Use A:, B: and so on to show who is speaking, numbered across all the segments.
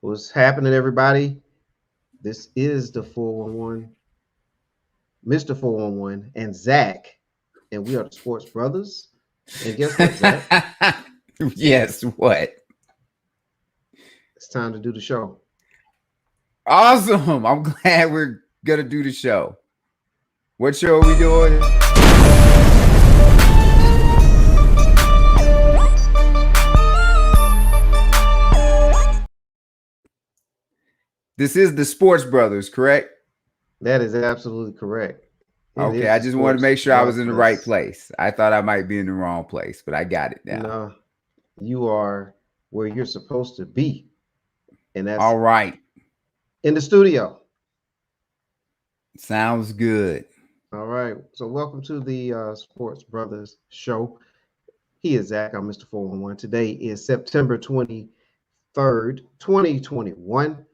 A: What's happening, everybody? This is the 411, Mr. 411, and Zach, and we are the Sports Brothers. And guess what, Zach?
B: Yes, what?
A: It's time to do the show.
B: Awesome. I'm glad we're going to do the show. What show are we doing? This is the Sports Brothers, correct?
A: That is absolutely correct. It
B: Okay,
A: is
B: I
A: the
B: just wanted to
A: Sports
B: make sure I was in the right
A: Brothers.
B: place. I thought I might be in the wrong place, but I got it now.
A: No, you are where you're supposed to be, and that's
B: All right.
A: in the studio.
B: Sounds good.
A: All right. So, welcome to the Sports Brothers show. He is Zach. I'm Mr. 411. Today is September 23rd, 2021.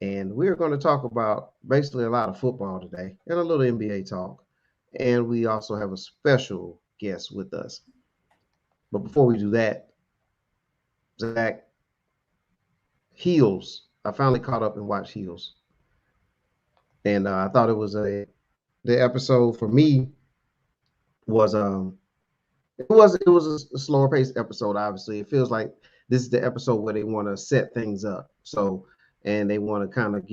A: And we're going to talk about basically a lot of football today and a little NBA talk. And we also have a special guest with us. But before we do that, Zach, Heels. I finally caught up and watched Heels. And I thought the episode for me was it was a slower paced episode. Obviously, it feels like this is the episode where they want to set things up. So, and they want to kind of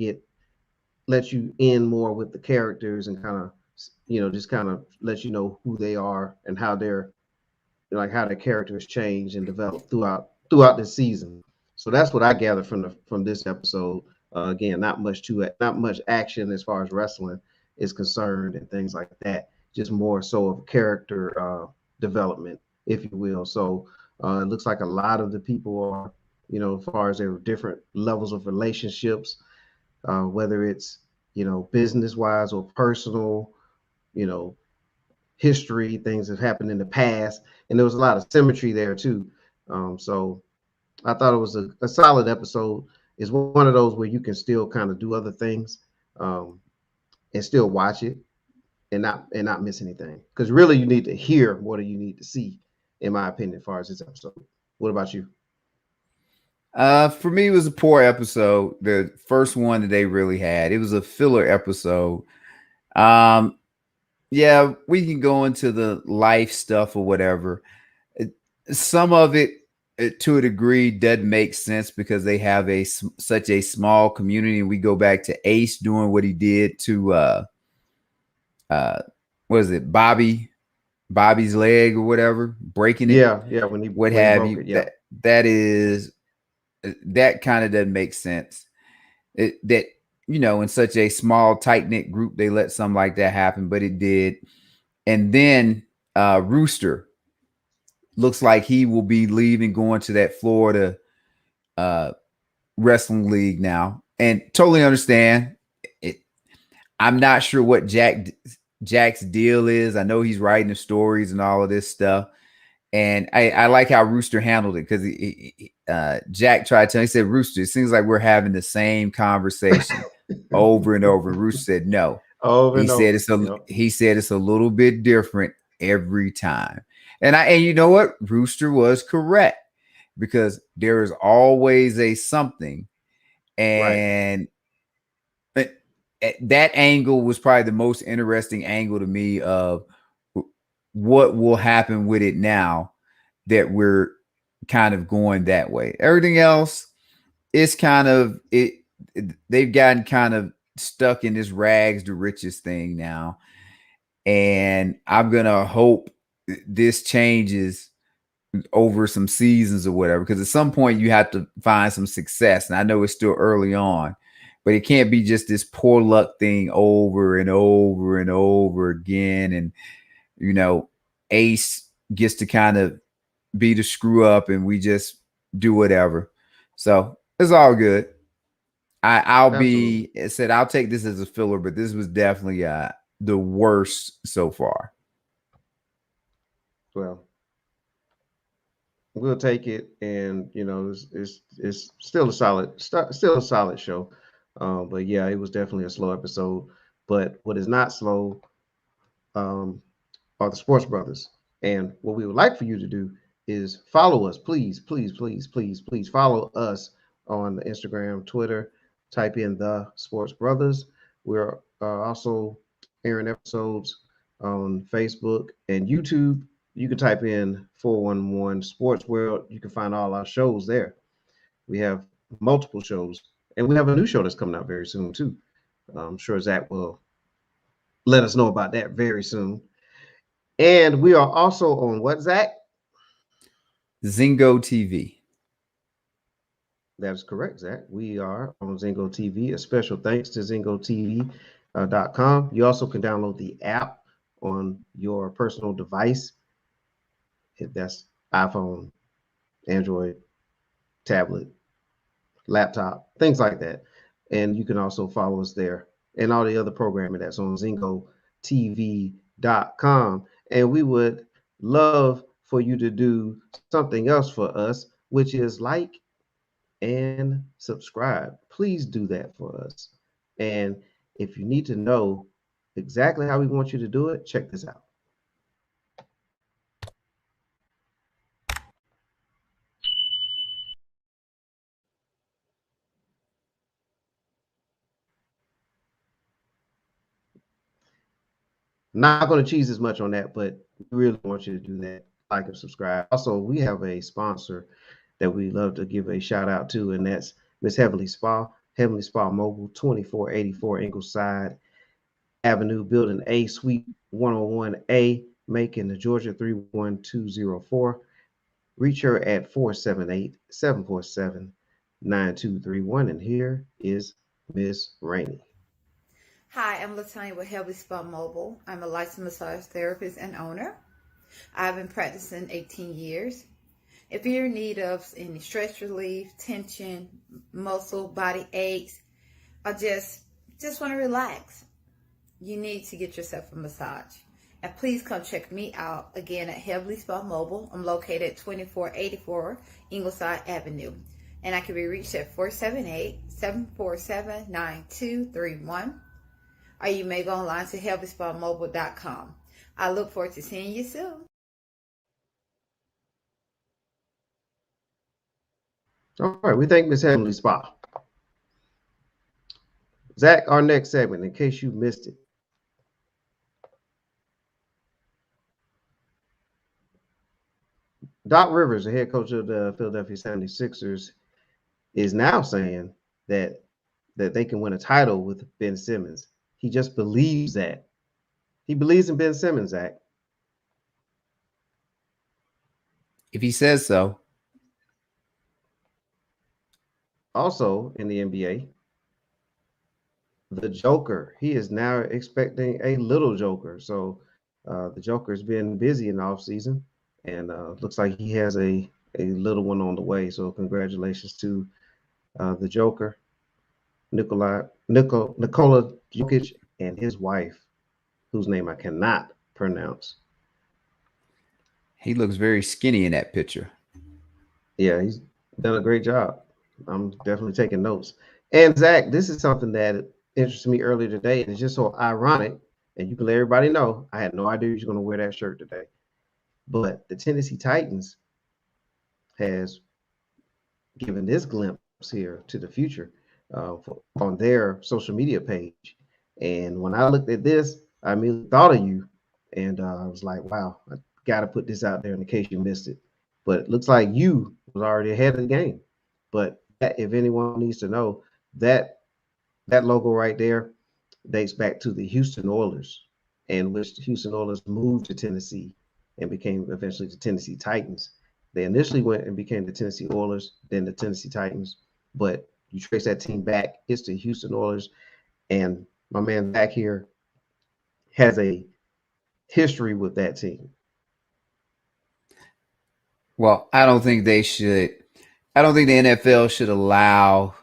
A: let you in more with the characters and kind of just kind of let you know who they are and how how their characters change and develop throughout the season. So that's what I gathered from this episode. Again, not much action as far as wrestling is concerned and things like that. Just more so of character development, if you will. So it looks like a lot of the people are, as far as their different levels of relationships, whether it's business wise or personal, you know, history, things that happened in the past, and there was a lot of symmetry there too. So I thought it was a solid episode. It's one of those where you can still kind of do other things um, and still watch it and not miss anything. Because really, you need to hear more than you need to see, in my opinion, as far as this episode. What about you?
B: For me, it was a poor episode. The first one that they really had. It was a filler episode. Um, yeah, we can go into the life stuff or whatever. Some of it, to a degree, doesn't make sense because they have such a small community. And we go back to Ace doing what he did to uh, what is it, Bobby's leg or whatever, breaking it,
A: Yeah. When he
B: what
A: when he
B: have
A: broke
B: you.
A: it, yeah.
B: That kind of doesn't make sense. That in such a small, tight knit group, they let something like that happen, but it did. And then Rooster looks like he will be leaving, going to that Florida uh, wrestling league now, and totally understand it. I'm not sure what Jack's deal is. I know he's writing the stories and all of this stuff, and I like how Rooster handled it because Jack tried to tell him, he said, Rooster, it seems like we're having the same conversation over and over. And Rooster said no.
A: Over
B: He
A: and
B: said
A: over.
B: it's a
A: Yep.
B: he said it's a little bit different every time. And you know what? Rooster was correct because there is always a something.
A: Right.
B: And that angle was probably the most interesting angle to me of what will happen with it now that we're kind of going that way. Everything else is kind of they've gotten kind of stuck in this rags to riches thing now. And I'm gonna hope this changes over some seasons or whatever, because at some point you have to find some success. And I know it's still early on, but it can't be just this poor luck thing over and over and over again. And Ace gets to kind of be the screw up and we just do whatever. So it's all good. I'll
A: Absolutely.
B: be I said I'll take this as a filler, but this was definitely the worst so far.
A: Well, we'll take it, and it's still still a solid show. But yeah, it was definitely a slow episode. But what is not slow um, are the Sports Brothers. And what we would like for you to do is follow us, please, please, please, please, please follow us on Instagram, Twitter. Type in the Sports Brothers. We're also airing episodes on Facebook and YouTube. You can type in 411 Sports World. You can find all our shows there. We have multiple shows, and we have a new show that's coming out very soon too. I'm sure Zach will let us know about that very soon. And we are also on what, Zach?
B: Zingo TV.
A: That is correct, Zach. We are on Zingo TV. A special thanks to ZingoTV.com. You also can download the app on your personal device. That's iPhone, Android, tablet, laptop, things like that. And you can also follow us there and all the other programming that's on ZingoTV.com. And we would love for you to do something else for us, which is like and subscribe. Please do that for us. And if you need to know exactly how we want you to do it, check this out. Not going to cheese as much on that, but we really want you to do that. Like and subscribe. Also, we have a sponsor that we love to give a shout out to, and that's Miss Heavenly Spa. Heavenly Spa Mobile, 2484 Ingleside Avenue, Building A, Suite 101A, Macon, Georgia 31204. Reach her at 478-747-9231. And here is Miss Rainey.
C: Hi, I'm Latanya with Heavenly Spa Mobile. I'm a licensed massage therapist and owner. I've been practicing 18 years. If you're in need of any stress relief, tension, muscle, body aches, or just want to relax, you need to get yourself a massage. And please come check me out again at Heavenly Spa Mobile. I'm located at 2484 Ingleside Avenue. And I can be reached at 478-747-9231. Or you may go online to heavenlyspamobile.com. I look forward to seeing you soon.
A: All right, we thank Miss Heavenly Spa. Zach, our next segment, in case you missed it. Doc Rivers, the head coach of the Philadelphia 76ers, is now saying that they can win a title with Ben Simmons. He just believes that. He believes in Ben Simmons, Zach.
B: If he says so.
A: Also in the NBA, the Joker, he is now expecting a little Joker. So the Joker's been busy in the offseason, and looks like he has a little one on the way. So congratulations to the Joker, Nikola Jokic, and his wife, whose name I cannot pronounce.
B: He looks very skinny in that picture.
A: Yeah, he's done a great job. I'm definitely taking notes. And Zach, this is something that interested me earlier today, and it's just so ironic. And you can let everybody know I had no idea you were going to wear that shirt today. But the Tennessee Titans has given this glimpse here to the future on their social media page. And when I looked at this, I immediately thought of you, and I was like, wow, I got to put this out there in case you missed it. But it looks like you was already ahead of the game. But if anyone needs to know, that logo right there dates back to the Houston Oilers, in which the Houston Oilers moved to Tennessee and became eventually the Tennessee Titans. They initially went and became the Tennessee Oilers, then the Tennessee Titans. But you trace that team back, it's the Houston Oilers. And my man back here has a history with that team.
B: Well, I don't think they should. I don't think the NFL should allow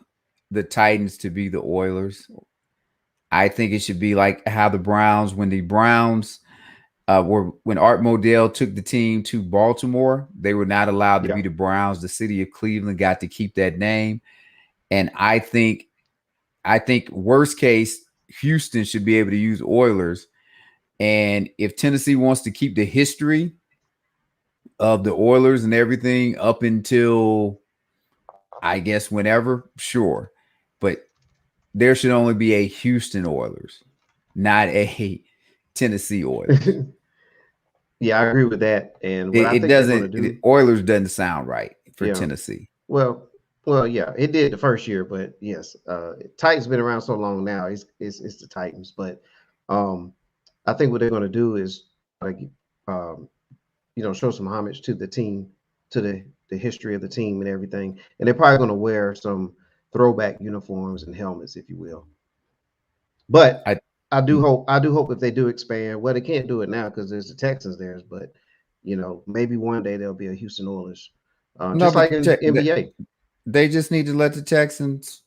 B: the Titans to be the Oilers. I think it should be like how the Browns, when the Browns when Art Modell took the team to Baltimore, they were not allowed to be the Browns. The city of Cleveland got to keep that name. And I think worst case, Houston should be able to use Oilers. And if Tennessee wants to keep the history of the Oilers and everything up until I guess whenever, sure. But there should only be a Houston Oilers, not a Tennessee Oilers.
A: Yeah, I agree with that. And what I
B: It
A: think they're going to
B: doesn't.
A: do,
B: Oilers doesn't sound right for
A: yeah,
B: Tennessee.
A: well, yeah, it did the first year, but yes, Titans been around so long now. It's the Titans, but um, I think what they're going to do is like show some homage to the team, to the history of the team and everything, and they're probably going to wear some throwback uniforms and helmets, if you will. But
B: I
A: I do hope if they do expand, well, they can't do it now because there's the Texans there, but maybe one day there'll be a Houston Oilers,
B: no,
A: just
B: but
A: like in NBA.
B: they just need to let the Texans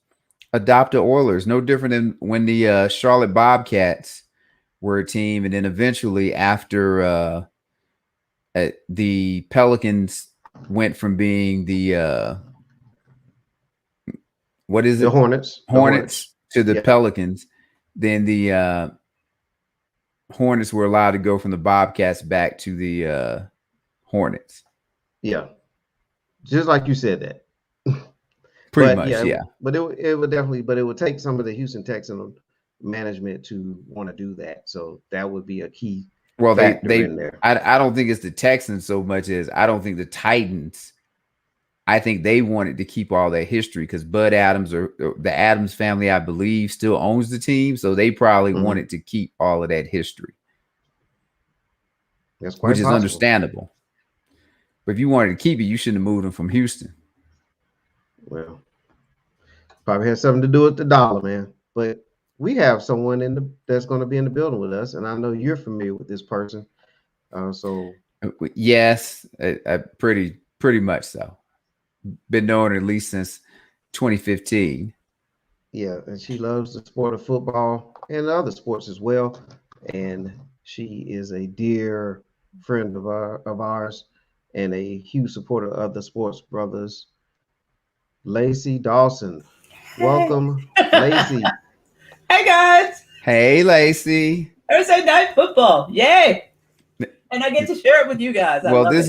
B: adopt the Oilers. No different than when the Charlotte Bobcats were a team, and then eventually after the Pelicans went from being the what is
A: The
B: it
A: Hornets,
B: Hornets to the
A: yeah,
B: Pelicans, then the Hornets were allowed to go from the Bobcats back to the Hornets.
A: yeah, just like you said that.
B: Pretty
A: But
B: much,
A: yeah,
B: yeah.
A: but it would definitely, but it would take some of the Houston Texans management to want to do that. So that would be a key
B: Well,
A: factor in there.
B: I don't think it's the Texans so much as I don't think the Titans. I think they wanted to keep all that history because Bud Adams or the Adams family, I believe, still owns the team. So they probably wanted to keep all of that history.
A: That's quite
B: which is
A: possible.
B: understandable. But if you wanted to keep it, you shouldn't have moved him from Houston.
A: Well, probably has something to do with the dollar, man. But we have someone that's going to be in the building with us, and I know you're familiar with this person. So
B: yes, pretty much so. Been knowing her at least since 2015.
A: yeah, and she loves the sport of football and other sports as well. And she is a dear friend of ours and a huge supporter of the Sportz Brothas. Lacey Dawson.
D: Hey.
A: Welcome, Lacey.
D: Hey guys,
B: Hey, Lacey.
D: Thursday night football, yay! And I get to share it with you guys. I
B: Well,
D: love
B: this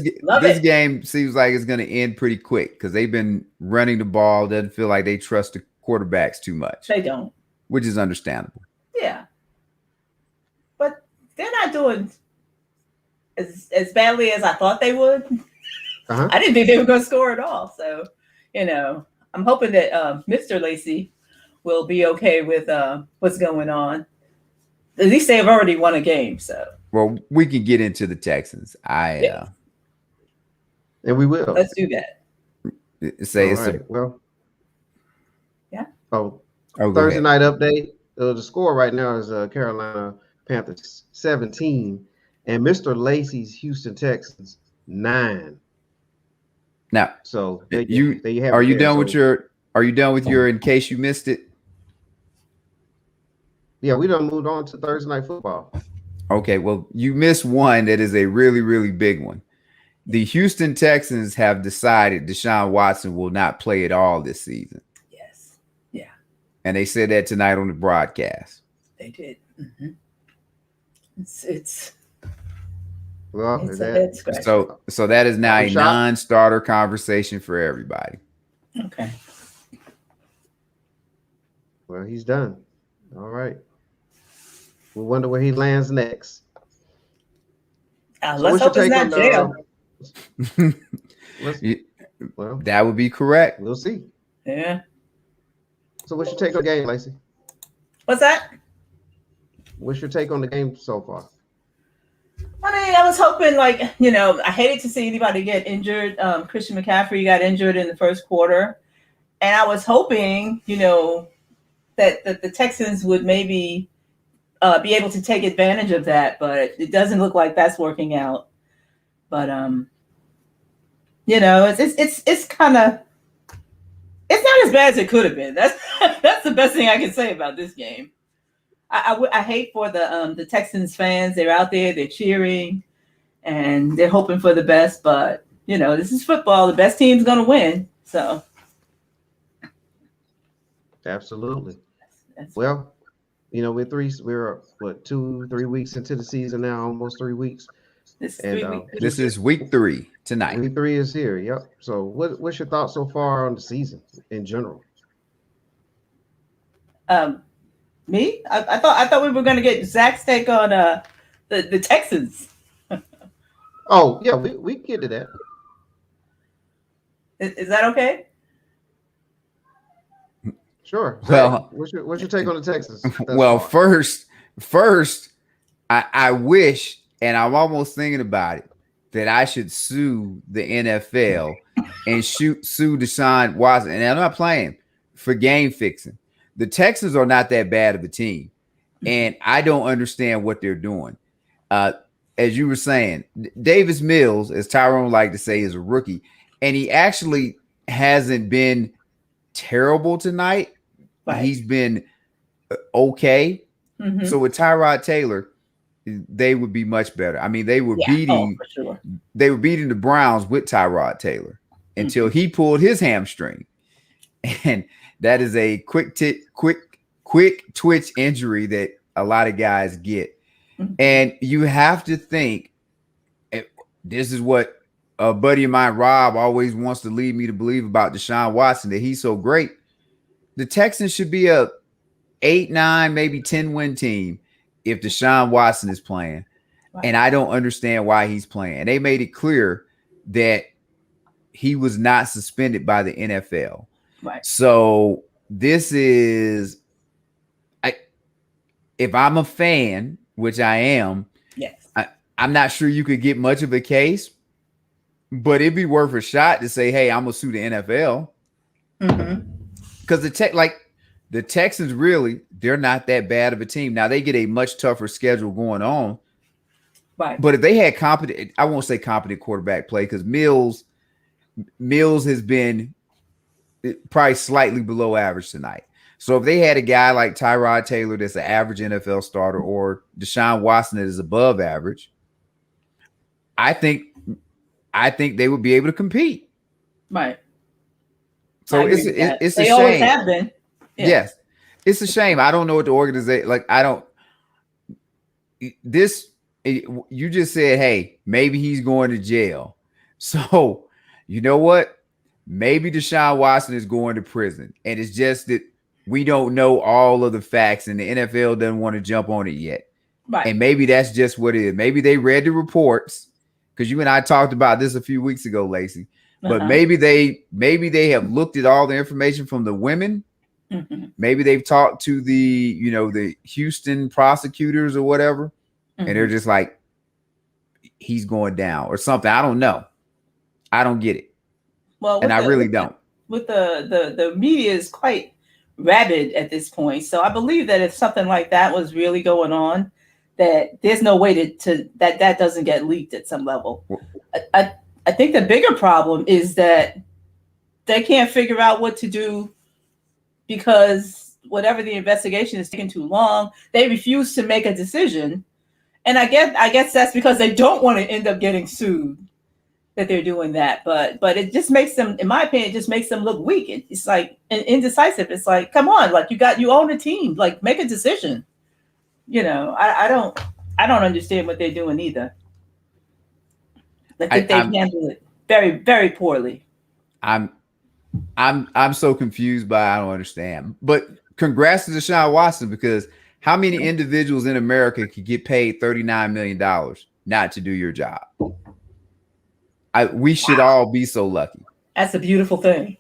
D: it.
B: game seems like it's going to end pretty quick because they've been running the ball. Doesn't feel like they trust the quarterbacks too much.
D: They don't,
B: which is understandable.
D: yeah, but they're not doing as badly as I thought they would. I didn't think they were going to score at all. So, I'm hoping that Mr. Lacey will be okay with what's going on. At least they've already won a game. So,
B: well, we can get into the Texans.
A: And we will.
D: Let's do that.
A: Well,
D: yeah.
A: Thursday night update. The score right now is Carolina Panthers 17 and Mr. Lacey's Houston Texans 9.
B: Now,
A: so
B: are you done with your in case you missed it?
A: Yeah, we done moved on to Thursday night football.
B: Okay, well, you missed one that is a really, really big one. The Houston Texans have decided Deshaun Watson will not play at all this season.
D: Yes. Yeah.
B: And they said that tonight on the broadcast.
D: They did. Mm-hmm.
B: So that is now a non-starter conversation for everybody.
D: Okay.
A: Well, he's done. All right. We wonder where he lands next.
D: Let's hope it's not jail.
A: Well,
B: that would be correct.
A: We'll see.
D: Yeah.
A: So what's your take on the game, Lacey?
D: What's that?
A: What's your take on the game so far?
D: I mean, I was hoping, I hated to see anybody get injured. Christian McCaffrey got injured in the first quarter. And I was hoping, that the Texans would maybe be able to take advantage of that. But it doesn't look like that's working out. But, it's kind of, it's not as bad as it could have been. That's the best thing I can say about this game. I hate for the Texans fans. They're out there, they're cheering, and they're hoping for the best. But this is football. The best team's gonna win. So,
A: absolutely. Well, we're 2-3 weeks into the season now, almost 3 weeks.
D: This is
A: And
D: 3 weeks.
B: This is week 3 tonight.
A: week 3 is here. Yep. So what's your thoughts so far on the season in general?
D: Me? I thought we were going to get Zach's take on the Texans.
A: Oh yeah, we can get to that.
D: Is that okay?
A: Sure.
B: Well,
A: Zach, what's your take on the Texans?
B: Well, first, I wish, and I'm almost thinking about it, that I should sue the NFL and sue Deshaun Watson. And I'm not playing for game fixing. The Texans are not that bad of a team, and I don't understand what they're doing. As you were saying, Davis Mills, as Tyrone liked to say, is a rookie, and he actually hasn't been terrible tonight.
D: Right.
B: He's been okay.
D: Mm-hmm.
B: So with Tyrod Taylor, they would be much better. I mean, they were beating the Browns with Tyrod Taylor until he pulled his hamstring, and that is a quick twitch injury that a lot of guys get. Mm-hmm. And you have to think, this is what a buddy of mine, Rob, always wants to lead me to believe about Deshaun Watson, that he's so great. The Texans should be a 8-9, maybe 10-win team if Deshaun Watson is playing. Right. And I don't understand why he's playing. And they made it clear that he was not suspended by the NFL.
D: Right.
B: So this is, if I'm a fan, which I am,
D: yes,
B: I'm not sure you could get much of a case, but it'd be worth a shot to say, hey, I'm going to sue the NFL. Because the Texans really, they're not that bad of a team. Now they get a much tougher schedule going on.
D: Right.
B: But if they had competent, I won't say competent quarterback play, because Mills has been probably slightly below average tonight. So if they had a guy like Tyrod Taylor that's an average NFL starter, or Deshaun Watson that is above average, I think they would be able to compete.
D: Right.
B: So it's a shame.
D: Always have been. Yeah.
B: Yes, it's a shame. I don't know what the organization you just said, hey, maybe he's going to jail. So you know what? Maybe Deshaun Watson is going to prison, and it's just that we don't know all of the facts, and the NFL doesn't want to jump on it yet.
D: Right.
B: And maybe that's just what it is. Maybe they read the reports, because you and I talked about this a few weeks ago, Lacey. But maybe they have looked at all the information from the women. Mm-hmm. Maybe they've talked to the Houston prosecutors or whatever, and they're just like, he's going down or something. I don't know. I don't get it.
D: Well,
B: and I really don't.
D: With the media is quite rabid at this point, so I believe that if something like that was really going on, that there's no way to that doesn't get leaked at some level. I think the bigger problem is that they can't figure out what to do, because whatever the investigation is taking too long, they refuse to make a decision. And I guess that's because they don't want to end up getting sued that they're doing that. But it just makes them, in my opinion, it just makes them look weak. It's like indecisive. It's like, come on, like you own a team, like make a decision. I don't understand what they're doing either. I think they've handled it very, very poorly.
B: I'm so confused by it. I don't understand. But congrats to Deshaun Watson, because how many individuals in America could get paid $39 million not to do your job? We should all be so lucky.
D: That's a beautiful thing.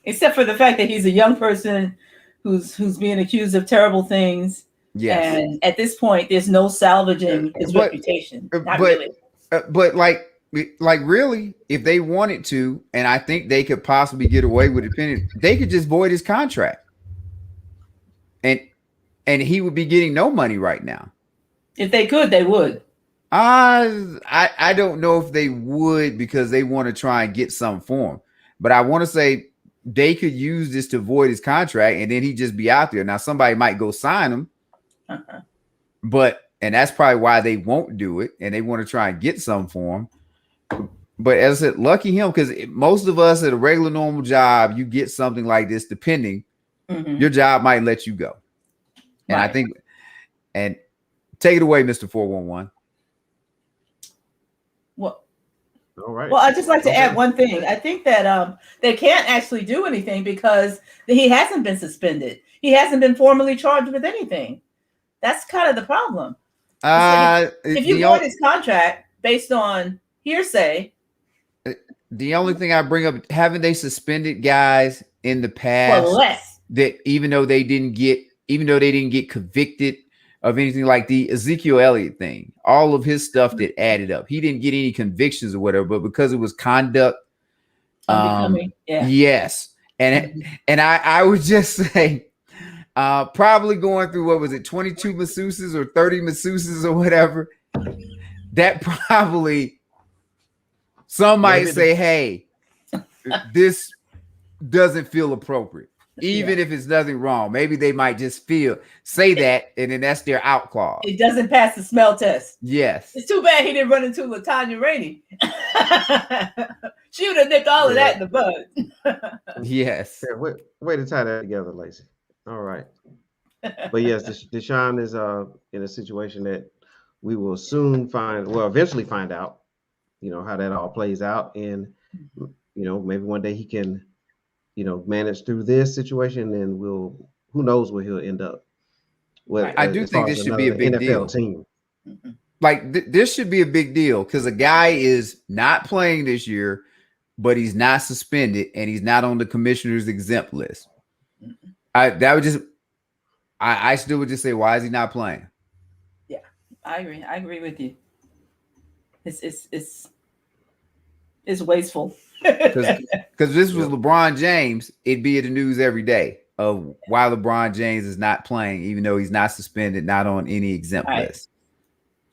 D: Except for the fact that he's a young person who's being accused of terrible things. Yes. And at this point, there's no salvaging his reputation. Not really.
B: But like really, if they wanted to, and I think they could possibly get away with it, they could just void his contract, and he would be getting no money right now.
D: If they could, they would.
B: I don't know if they would, because they want to try and get something for him. But I want to say they could use this to void his contract, and then he'd just be out there. Now somebody might go sign him, and that's probably why they won't do it, and they want to try and get something for him. But as I said, lucky him, because most of us at a regular normal job, you get something like this, depending, your job might let you go. And I think, and take it away, Mr. 411.
A: All right.
D: Well, I'd just like to
A: Okay.
D: add one thing. I think that they can't actually do anything because he hasn't been suspended. He hasn't been formally charged with anything. That's kind of the problem. If you void his contract based on hearsay,
B: the only thing I bring up, haven't they suspended guys in the past
D: for less,
B: that even though they didn't get convicted of anything, like the Ezekiel Elliott thing, all of his stuff that added up, he didn't get any convictions or whatever, but because it was conduct, yes. And I would just say, probably going through, what was it, 22 masseuses or 30 masseuses or whatever, that probably, some might say, hey, this doesn't feel appropriate. Even if it's nothing wrong, maybe they might just say that, and then that's their out clause.
D: It doesn't pass the smell test.
B: Yes.
D: It's too bad he didn't run into LaTanya Rainey. She would have nipped all of that in the bud.
B: Yes.
A: Yeah, way to tie that together, Lacey. All right. But yes, Deshaun is in a situation that we will soon eventually find out, how that all plays out. And, maybe one day he can, manage through this situation, and who knows where he'll end up.
B: Well, I do think this should be a big
A: NFL
B: deal.
A: Team.
B: Like this should be a big deal because a guy is not playing this year, but he's not suspended and he's not on the commissioner's exempt list. I still would just say, why is he not playing?
D: Yeah, I agree. I agree with you. It's wasteful.
B: Because this was LeBron James, it'd be in the news every day of why LeBron James is not playing, even though he's not suspended, not on any exempt list.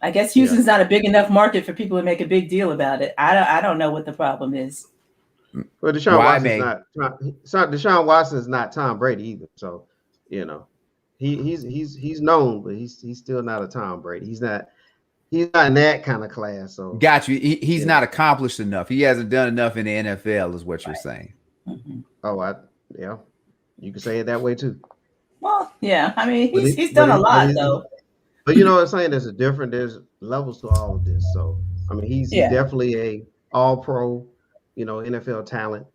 D: I guess Houston's not a big enough market for people to make a big deal about it. I don't know what the problem is.
A: Well, Deshaun Watson is not Tom Brady either. So, he's known, but he's still not a Tom Brady. He's not in that kind of class. So
B: got you. He's not accomplished enough. He hasn't done enough in the NFL, is what you're saying.
D: Mm-hmm.
A: Oh, you can say it that way too.
D: Well, yeah. I mean, he's done a lot though.
A: But you know what I'm saying? There's levels to all of this. So I mean, he's definitely a all-pro, NFL talent,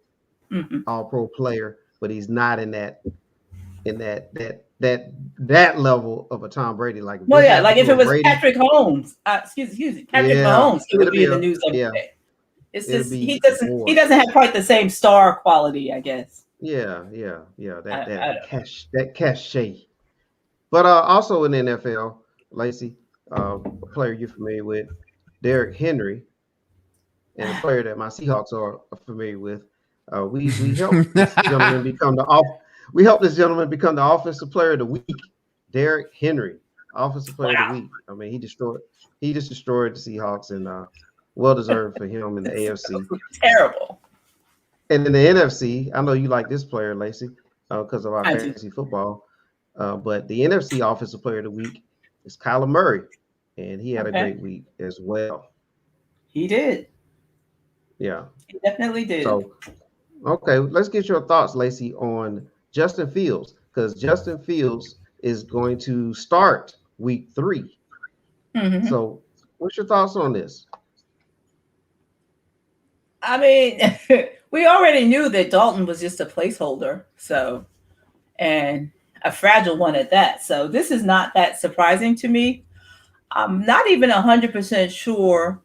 A: all-pro player, but he's not in that level of a Tom Brady. Like,
D: if it was Brady, Patrick Holmes, excuse me, Patrick Mahomes, it would be in the news every day. It's just he doesn't have quite the same star quality, I guess.
A: That cachet. But also in the NFL, Lacey, a player you're familiar with, Derrick Henry, and a player that my Seahawks are familiar with. We helped this gentleman become the offensive player of the week. Derrick Henry, offensive player of the week. I mean, he just destroyed the Seahawks, and well deserved for him in the AFC.
D: Terrible.
A: And in the NFC, I know you like this player, Lacey, because of our fantasy football. But the NFC offensive player of the week is Kyler Murray, and he had a great week as well.
D: He did.
A: Yeah,
D: he definitely did.
A: So, okay, let's get your thoughts, Lacey, on Justin Fields, because Justin Fields is going to start week 3. Mm-hmm. So, what's your thoughts on this?
D: I mean, we already knew that Dalton was just a placeholder, and a fragile one at that. So this is not that surprising to me. I'm not even 100% sure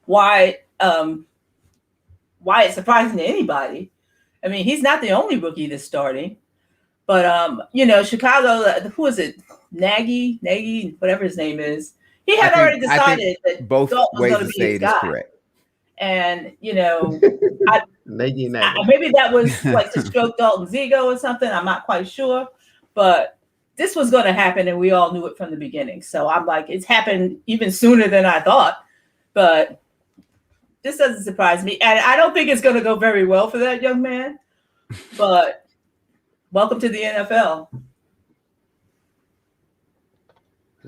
D: why it's surprising to anybody. I mean, he's not the only rookie that's starting, but Chicago, who is it? Nagy, whatever his name is. He had already decided that
B: both
D: Dalton was
B: ways
D: going
B: to
D: be
B: say
D: his
B: it is
D: guy.
B: Correct.
D: And maybe that was like to stroke Dalton's ego or something. I'm not quite sure, but this was going to happen, and we all knew it from the beginning. So I'm like, it's happened even sooner than I thought, but this doesn't surprise me. And I don't think it's going to go very well for that young man, but welcome to the NFL.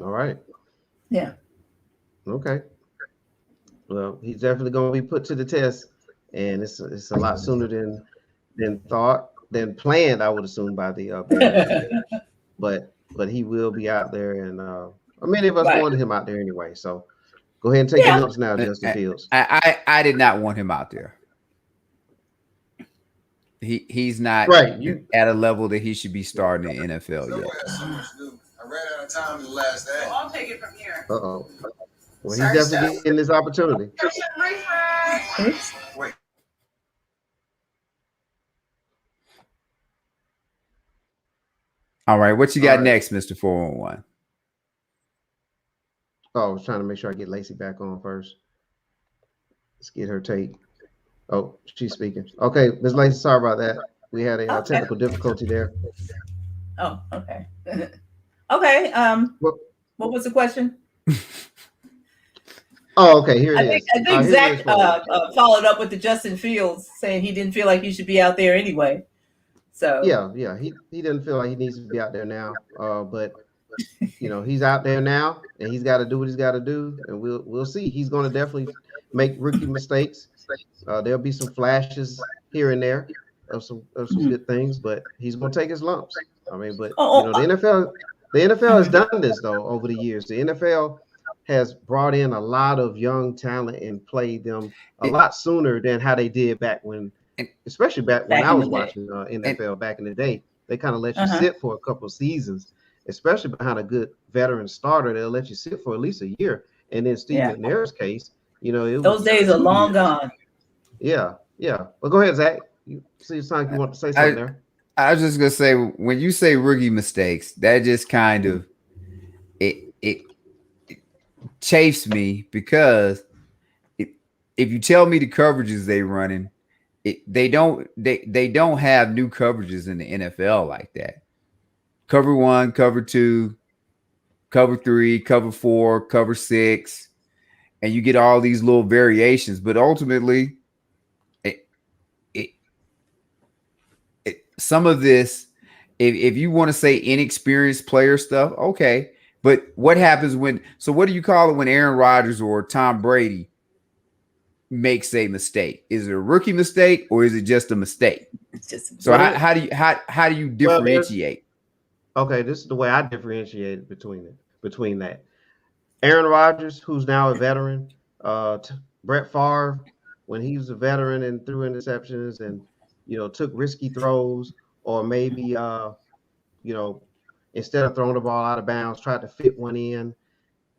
A: All right.
D: Yeah.
A: Okay. Well, he's definitely going to be put to the test, and it's a lot sooner than planned, I would assume, by the but he will be out there, and many of us wanted him out there anyway. So Go ahead and take your notes now, Justin Fields.
B: I did not want him out there. He's not at a level that he should be starting in the NFL yet.
E: I ran out of time in the last day.
C: I'll take it from here.
A: Uh-oh. Well, he's definitely getting this opportunity.
E: Wait.
B: All right, what you got next, Mr. 411?
A: Oh, I was trying to make sure I get Lacey back on first. Let's get her take. Oh, she's speaking. Okay, Ms. Lacey, sorry about that. We had a technical difficulty there.
D: Oh, okay. Okay. What was the question?
A: Oh, okay. Here it is.
D: I think Zach followed up with the Justin Fields saying he didn't feel like he should be out there anyway. So
A: yeah, he didn't feel like he needs to be out there now. But you know, he's out there now, and he's got to do what he's got to do, and we'll see. He's going to definitely make rookie mistakes. There'll be some flashes here and there of some good things, but he's going to take his lumps. I mean, but you know, the NFL has done this though over the years. The NFL has brought in a lot of young talent and played them a lot sooner than how they did back when, especially back when I was watching NFL back in the day. They kind of let you sit for a couple of seasons, especially behind a good veteran starter. They'll let you sit for at least a year. And then Steve McNair's case, you know,
D: those days are long gone.
A: Yeah. Well, go ahead, Zach. You see, it's like you want to say something there.
B: I was just gonna say, when you say rookie mistakes, that just kind of it chafes me, because if you tell me the coverages they running, they don't have new coverages in the NFL like that. Cover 1, cover 2, cover 3, cover 4, cover 6, and you get all these little variations. But ultimately, some of this, if you want to say inexperienced player stuff, okay. But what happens what do you call it when Aaron Rodgers or Tom Brady makes a mistake? Is it a rookie mistake, or is it just a mistake? So how do you differentiate?
A: Okay, this is the way I differentiate between that. Aaron Rodgers, who's now a veteran, Brett Favre, when he was a veteran and threw interceptions and, you know, took risky throws, or maybe you know, instead of throwing the ball out of bounds, tried to fit one in.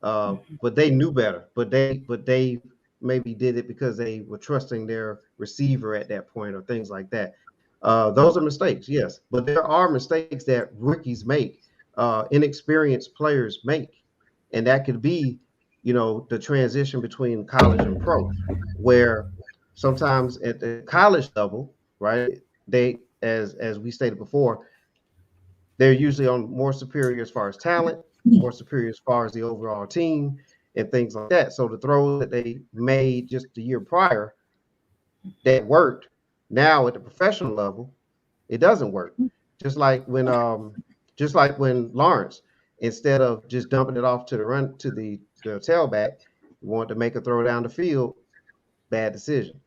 A: But they knew better. But they maybe did it because they were trusting their receiver at that point, or things like that. Those are mistakes, yes. But there are mistakes that rookies make, inexperienced players make. And that could be, you know, the transition between college and pro, where sometimes at the college level, right, they, as we stated before, they're usually on more superior as far as talent, more superior as far as the overall team and things like that. So the throws that they made just the year prior that worked, now at the professional level, it doesn't work. Just like when Lawrence, instead of just dumping it off to the tailback, wanted to make a throw down the field, bad decision.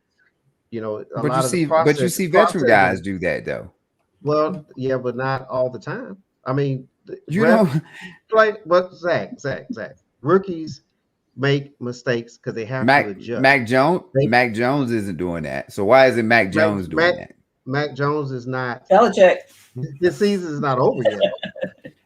A: You know,
B: but you see veteran guys do that though.
A: Well, yeah, but not all the time. I mean, but Zach, rookies make mistakes because they have to adjust.
B: Mac Jones isn't doing that. So why isn't Mac Jones doing that?
A: Mac Jones is not.
D: Belichick.
A: This season is not over yet.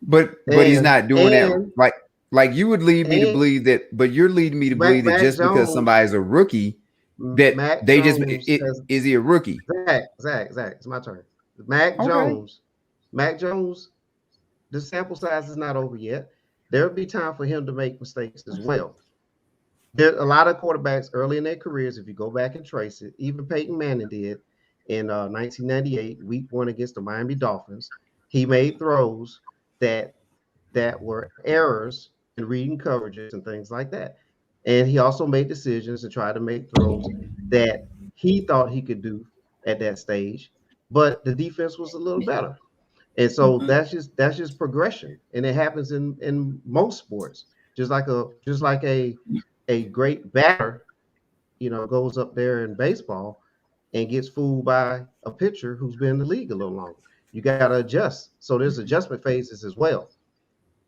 B: but he's not doing that. Like you would lead me to believe that, but you're leading me to believe that just because somebody's a rookie, that Mac they Jones is he a rookie?
A: Zach, it's my turn. Mac Jones, the sample size is not over yet. There'll be time for him to make mistakes as well. There are a lot of quarterbacks early in their careers, if you go back and trace it, even Peyton Manning did in 1998, week 1 against the Miami Dolphins. He made throws that were errors in reading coverages and things like that. And he also made decisions to try to make throws that he thought he could do at that stage, but the defense was a little better. And so that's just progression, and it happens in most sports. Just like a great batter, you know, goes up there in baseball and gets fooled by a pitcher who's been in the league a little longer. You got to adjust. So there's adjustment phases as well.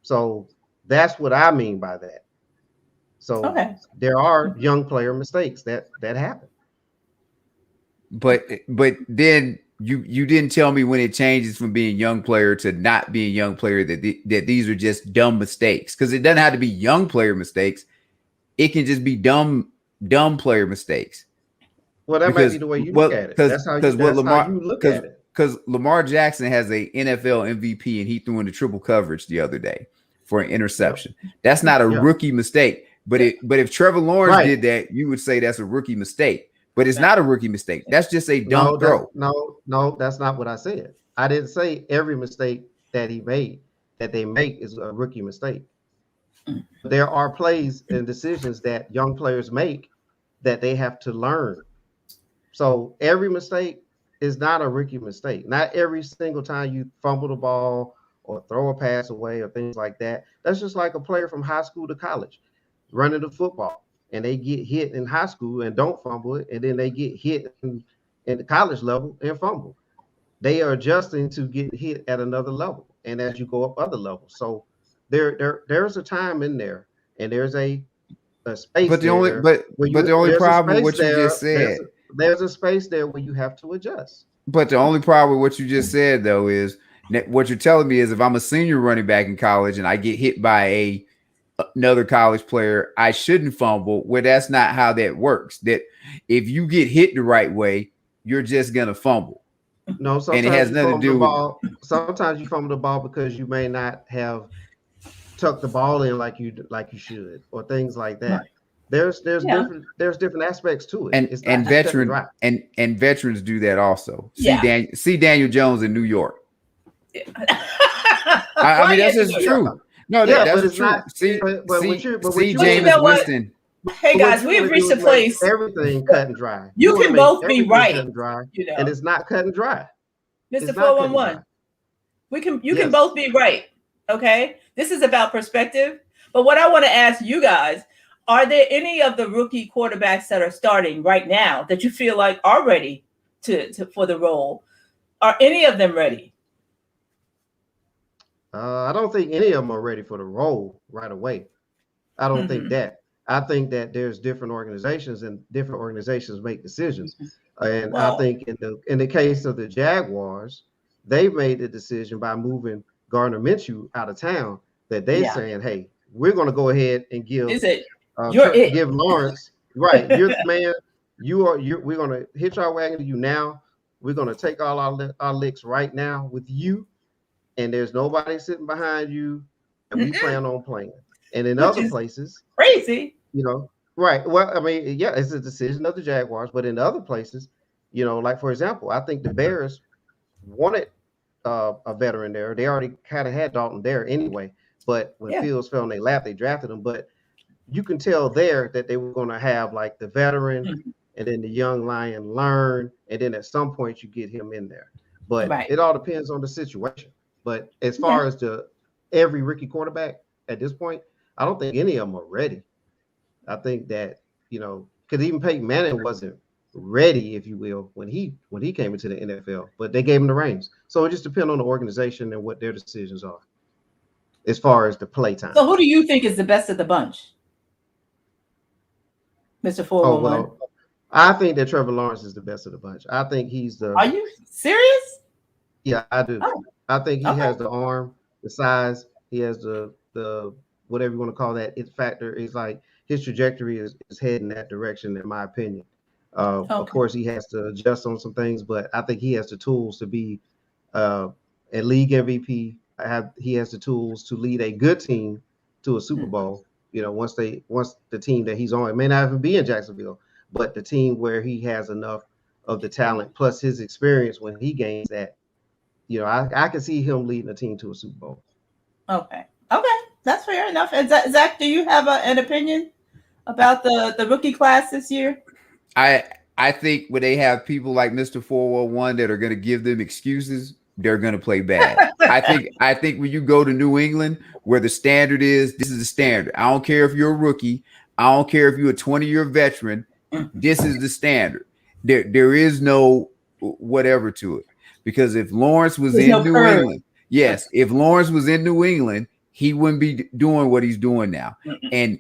A: So that's what I mean by that. So there are young player mistakes that happen.
B: But then you didn't tell me when it changes from being young player to not being young player that these are just dumb mistakes, because it doesn't have to be young player mistakes. It can just be dumb player mistakes.
A: Well, that might be the way you look at it. That's how you look at it.
B: Because Lamar Jackson has a NFL MVP and he threw into triple coverage the other day for an interception. Yep. That's not a rookie mistake. But if Trevor Lawrence did that, you would say that's a rookie mistake. But it's not a rookie mistake. That's just a dumb throw.
A: No, that's not what I said. I didn't say every mistake that they make is a rookie mistake. There are plays and decisions that young players make that they have to learn. So every mistake is not a rookie mistake. Not every single time you fumble the ball or throw a pass away or things like that. That's just like a player from high school to college running the football, and they get hit in high school and don't fumble it, and then they get hit in the college level and fumble. They are adjusting to get hit at another level, and as you go up other levels. So there's a time in there, and there's a space.
B: But the only problem with what you just said,
A: there's a space there where you have to adjust.
B: But the only problem with what you just said, though, is what you're telling me is if I'm a senior running back in college and I get hit by another college player, I shouldn't fumble. Well, that's not how that works. That if you get hit the right way, you're just gonna fumble.
A: No, sometimes and it has nothing to do with. Sometimes you fumble the ball because you may not have tucked the ball in like you should, or things like that. Right. There's different aspects to it.
B: And veterans do that also. See Daniel Jones in New York. Yeah. I mean, that's just true. No, that's true. Jameis Winston.
D: Hey guys, we've reached a place.
A: Everything cut and dry.
D: You can both be right,
A: and it's not cut and dry.
D: Mr. 411, you can both be right. Okay, this is about perspective. But what I want to ask you guys: are there any of the rookie quarterbacks that are starting right now that you feel like are ready for the role? Are any of them ready?
A: I don't think any of them are ready for the role right away. I don't think that. I think that there's different organizations, and different organizations make decisions. And I think in the case of the Jaguars, they've made the decision by moving Gardner Minshew out of town that they're saying, "Hey, we're going to go ahead and give give Lawrence You're the man. We're going to hitch our wagon to you now. We're going to take all our licks right now with you." And there's nobody sitting behind you, and we plan on playing. And in other places,
D: crazy,
A: right? Well, I mean, yeah, it's a decision of the Jaguars, but in other places, like for example, I think the Bears wanted a veteran there. They already kind of had Dalton there anyway, but when Fields fell in their lap, they drafted him. But you can tell there that they were going to have like the veteran and then the young lion learn, and then at some point you get him in there. But it all depends on the situation. But as far as every rookie quarterback at this point, I don't think any of them are ready. I think that, because even Peyton Manning wasn't ready, if you will, when he came into the NFL, but they gave him the reins. So it just depends on the organization and what their decisions are as far as the play time.
D: So who do you think is the best of the bunch, Mr. 411?
A: Oh, well, I think that Trevor Lawrence is the best of the bunch. I think he's the.
D: Are you serious?
A: Yeah, I do. Oh. I think he has the arm, the size. He has the whatever you want to call that. It factor is like his trajectory is heading that direction, in my opinion. Of course, he has to adjust on some things, but I think he has the tools to be a league MVP. He has the tools to lead a good team to a Super Bowl. Once the team that he's on, it may not even be in Jacksonville, but the team where he has enough of the talent plus his experience when he gains that. I can see him leading a team to a Super Bowl.
D: Okay, that's fair enough. And Zach, do you have an opinion about the rookie class this year?
B: I think when they have people like Mr. 411 that are going to give them excuses, they're going to play bad. I think when you go to New England, where the standard is, this is the standard. I don't care if you're a rookie. I don't care if you're a 20-year veteran. This is the standard. There is no whatever to it. Because if Lawrence was in New England, if Lawrence was in New England, he wouldn't be doing what he's doing now. And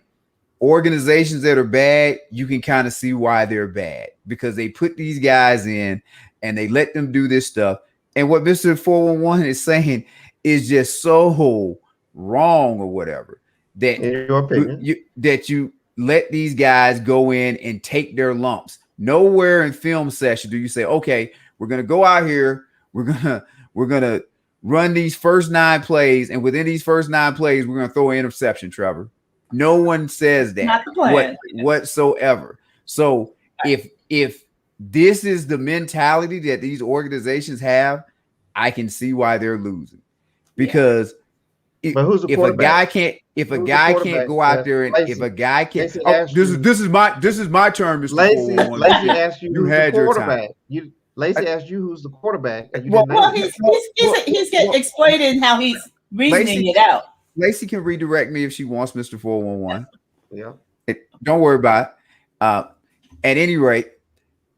B: organizations that are bad, you can kind of see why they're bad, because they put these guys in and they let them do this stuff. And what Mr. 411 is saying is just so wrong or whatever, that
A: in your opinion,
B: that you let these guys go in and take their lumps. Nowhere in film session do you say, okay, we're going to go out here. We're going to run these first 9 plays. And within these first 9 plays, we're going to throw an interception, Trevor. No one says that.
D: Not the plan.
B: Whatsoever. So if this is the mentality that these organizations have, I can see why they're losing. Because if a guy can't go out there and
A: Lacey,
B: if a guy can't, this is my turn, Mr.
A: Lacey asked you who's the quarterback. Lacey asked you who's the quarterback. And
D: he's explaining how he's reasoning it out.
B: Lacey can redirect me if she wants, Mr. 411.
A: Yeah.
B: Don't worry about it. At any rate,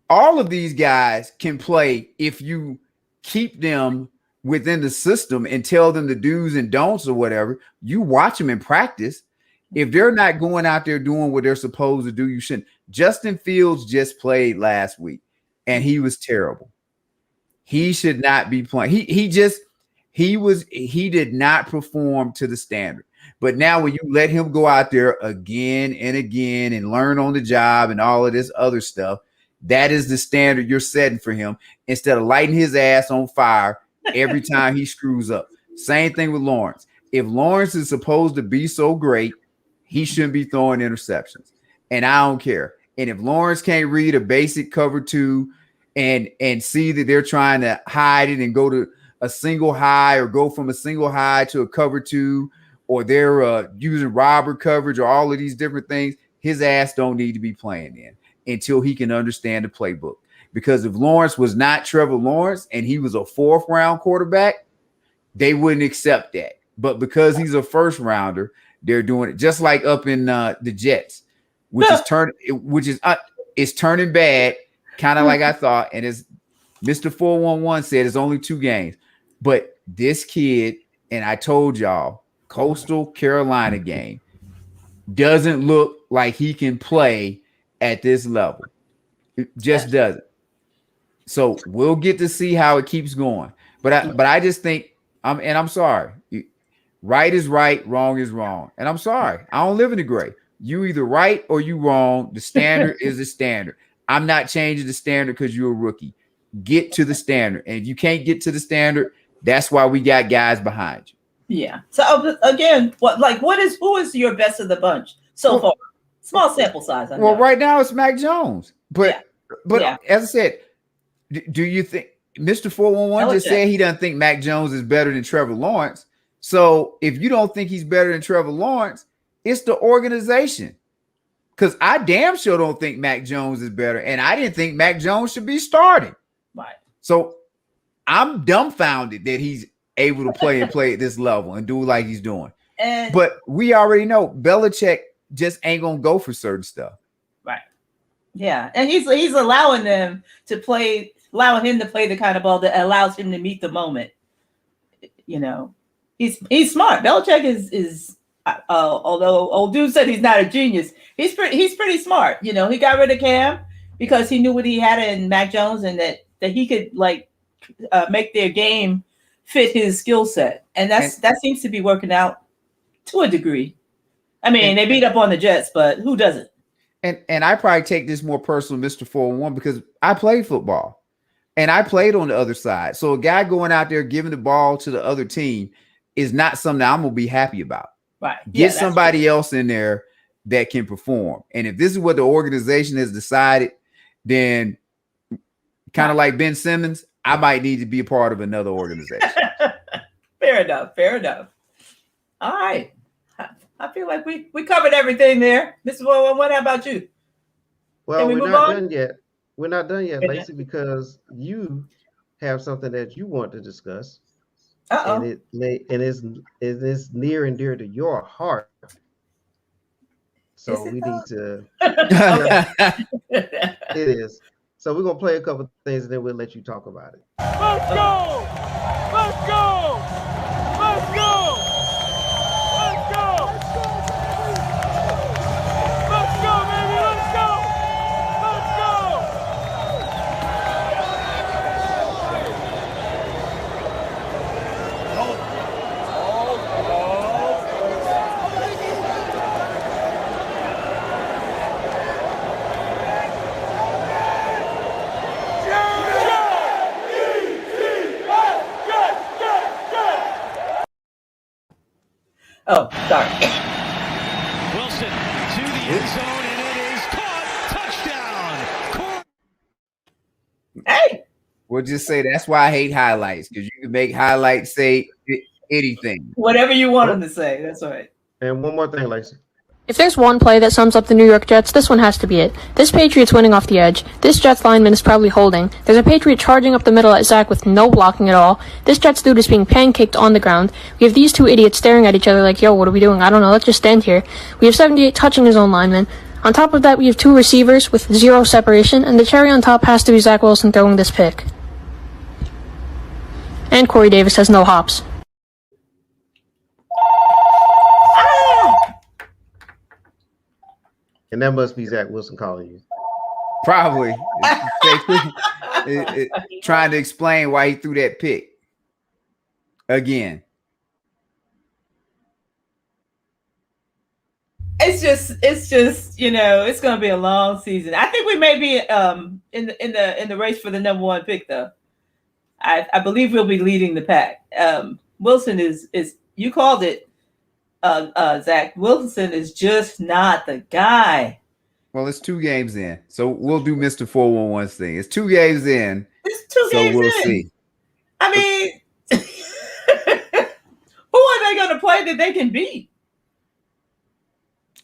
B: all of these guys can play if you keep them within the system and tell them the do's and don'ts or whatever. You watch them in practice. If they're not going out there doing what they're supposed to do, you shouldn't. Justin Fields just played last week and he was terrible. He should not be playing. He did not perform to the standard. But now when you let him go out there again and again and learn on the job and all of this other stuff, that is the standard you're setting for him, instead of lighting his ass on fire every time he screws up. Same thing with Lawrence. If Lawrence is supposed to be so great, he shouldn't be throwing interceptions. And I don't care. And if Lawrence can't read a basic cover 2 and see that they're trying to hide it and go to a single high or go from a single high to a cover 2, or they're using robber coverage or all of these different things, his ass don't need to be playing in until he can understand the playbook. Because if Lawrence was not Trevor Lawrence and he was a 4th round quarterback, they wouldn't accept that. But because he's a 1st rounder, they're doing it just like up in the Jets, which is turning bad, kind of like I thought. And as Mr. 411 said, it's only 2 games. But this kid, and I told y'all, Coastal Carolina game, doesn't look like he can play at this level. It just doesn't. So we'll get to see how it keeps going. But I just think I'm sorry. Right is right, wrong is wrong. And I'm sorry. I don't live in the gray. You either right or you wrong. The standard is the standard. I'm not changing the standard because you're a rookie. Get to the standard. And if you can't get to the standard, that's why we got guys behind you.
D: Yeah. So again, who is your best of the bunch so far? Small sample size.
B: Well, right now it's Mac Jones. But as I said, do you think Mr. 411 just said he doesn't think Mac Jones is better than Trevor Lawrence? So if you don't think he's better than Trevor Lawrence, it's the organization. Because I damn sure don't think Mac Jones is better. And I didn't think Mac Jones should be starting.
D: Right.
B: So I'm dumbfounded that he's able to play at this level and do like he's doing. But we already know Belichick just ain't going to go for certain stuff.
D: Right. Yeah. And he's allowing him to play the kind of ball that allows him to meet the moment. You know, he's smart. Belichick is although old dude said he's not a genius, he's pretty smart. You know, he got rid of Cam because he knew what he had in Mac Jones and that he could make their game fit his skill set. And that seems to be working out to a degree. I mean, they beat up on the Jets, but who doesn't?
B: And I probably take this more personal, Mr. 411, because I played football and I played on the other side. So a guy going out there giving the ball to the other team is not something I'm going to be happy about.
D: Right.
B: Get somebody else in there that can perform. And if this is what the organization has decided, then kind of like Ben Simmons, I might need to be a part of another organization.
D: Fair enough. All right. I feel like we covered everything there. Mr. 111, how about you?
A: Well, we're not done yet. We're not done yet, basically, because you have something that you want to discuss.
D: Uh-oh.
A: And it is near and dear to your heart. So we need to. It is. So we're gonna play a couple of things and then we'll let you talk about it.
F: Let's go! Let's go! Let's go! Let's go!
B: We'll just say that's why I hate highlights, because you can make highlights say anything.
D: Whatever you want them to say. That's right.
A: And one more thing, Lacey.
G: If there's one play that sums up the New York Jets, this one has to be it. This Patriots winning off the edge. This Jets lineman is probably holding. There's a Patriot charging up the middle at Zach with no blocking at all. This Jets dude is being pancaked on the ground. We have these two idiots staring at each other like, yo, what are we doing? I don't know, let's just stand here. We have 78 touching his own lineman. On top of that, we have two receivers with zero separation, and the cherry on top has to be Zach Wilson throwing this pick. And Corey Davis has no hops.
A: And that must be Zach Wilson calling you.
B: Probably. Trying to explain why he threw that pick. Again.
D: It's just, you know, it's going to be a long season. I think we may be in the race for the number one pick, though. I believe we'll be leading the pack. Wilson is you called it, Zach. Wilson is just not the guy.
B: Well, it's 2 games in, so we'll do Mr. 411's thing. It's 2 games in.
D: It's 2 games
B: so we'll
D: in.
B: see.
D: I mean, who are they going to play that they can beat?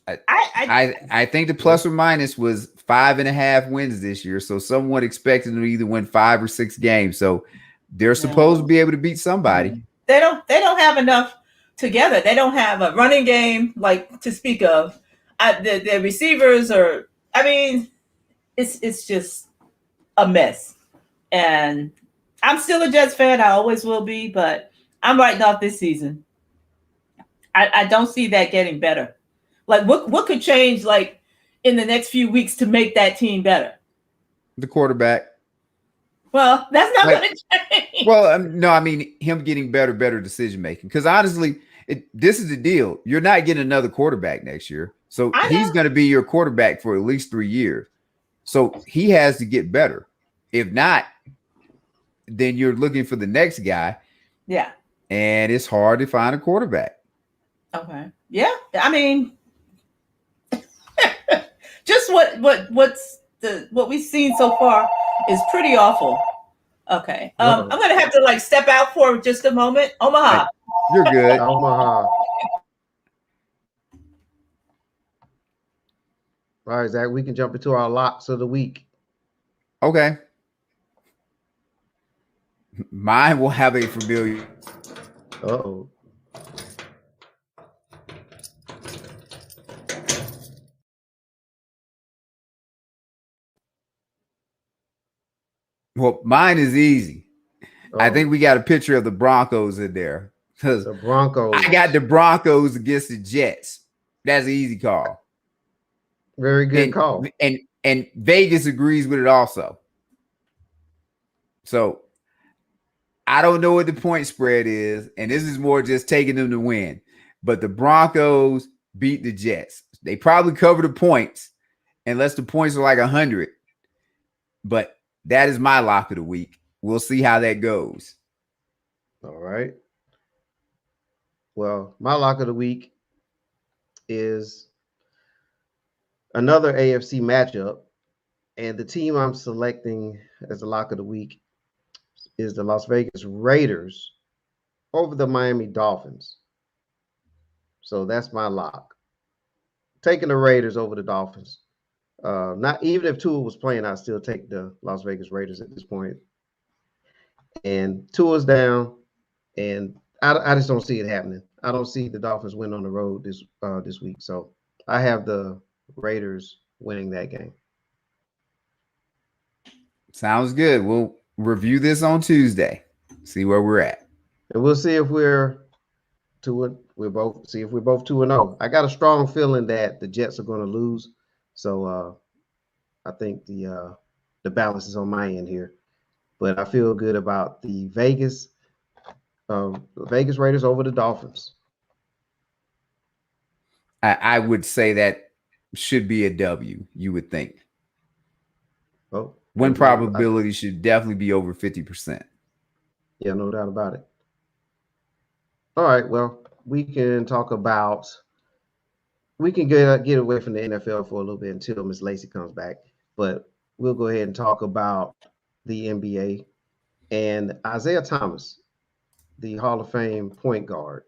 B: I think the plus or minus was 5.5 wins this year, so someone expected them to either win 5 or 6 games. So they're supposed to be able to beat somebody.
D: They don't have enough together. They don't have a running game like to speak of. The receivers are. I mean, it's just a mess. And I'm still a Jets fan. I always will be, but I'm writing off this season. I don't see that getting better. Like what could change like in the next few weeks to make that team better?
B: The quarterback.
D: Well, that's not going to change.
B: Well, no, I mean him getting better decision making. Because honestly, this is the deal. You're not getting another quarterback next year, so he's going to be your quarterback for at least 3 years. So he has to get better. If not, then you're looking for the next guy.
D: Yeah,
B: and it's hard to find a quarterback.
D: Okay. Yeah, I mean. Just what we've seen so far is pretty awful. Okay. I'm gonna have to like step out for just a moment. Omaha.
B: You're good.
A: Omaha. All right, Zach, we can jump into our locks of the week.
B: Okay. Mine will have a familiar.
A: Uh-oh.
B: Well, mine is easy. I think we got a picture of the Broncos in there.
A: The Broncos.
B: I got the Broncos against the Jets. That's an easy call.
A: Very good call.
B: And Vegas agrees with it also. So I don't know what the point spread is, and this is more just taking them to win. But the Broncos beat the Jets. They probably cover the points unless the points are like 100. But that is my lock of the week. We'll see how that goes.
A: All right. Well, my lock of the week is another AFC matchup. And the team I'm selecting as the lock of the week is the Las Vegas Raiders over the Miami Dolphins. So that's my lock. Taking the Raiders over the Dolphins. Not even if Tua was playing, I'd still take the Las Vegas Raiders at this point. And Tua's down, and I just don't see it happening. I don't see the Dolphins win on the road this week. So I have the Raiders winning that game.
B: Sounds good. We'll review this on Tuesday. See where we're at.
A: And we'll see if we're 2-0. We're both 2-0. I got a strong feeling that the Jets are going to lose. So I think the balance is on my end here. But I feel good about the Vegas Raiders over the Dolphins.
B: I would say that should be a W, you would think.
A: Oh,
B: win probability should definitely be over 50%.
A: Yeah, no doubt about it. All right, well, we can get away from the NFL for a little bit until Miss Lacey comes back. But we'll go ahead and talk about the NBA. And Isaiah Thomas, the Hall of Fame point guard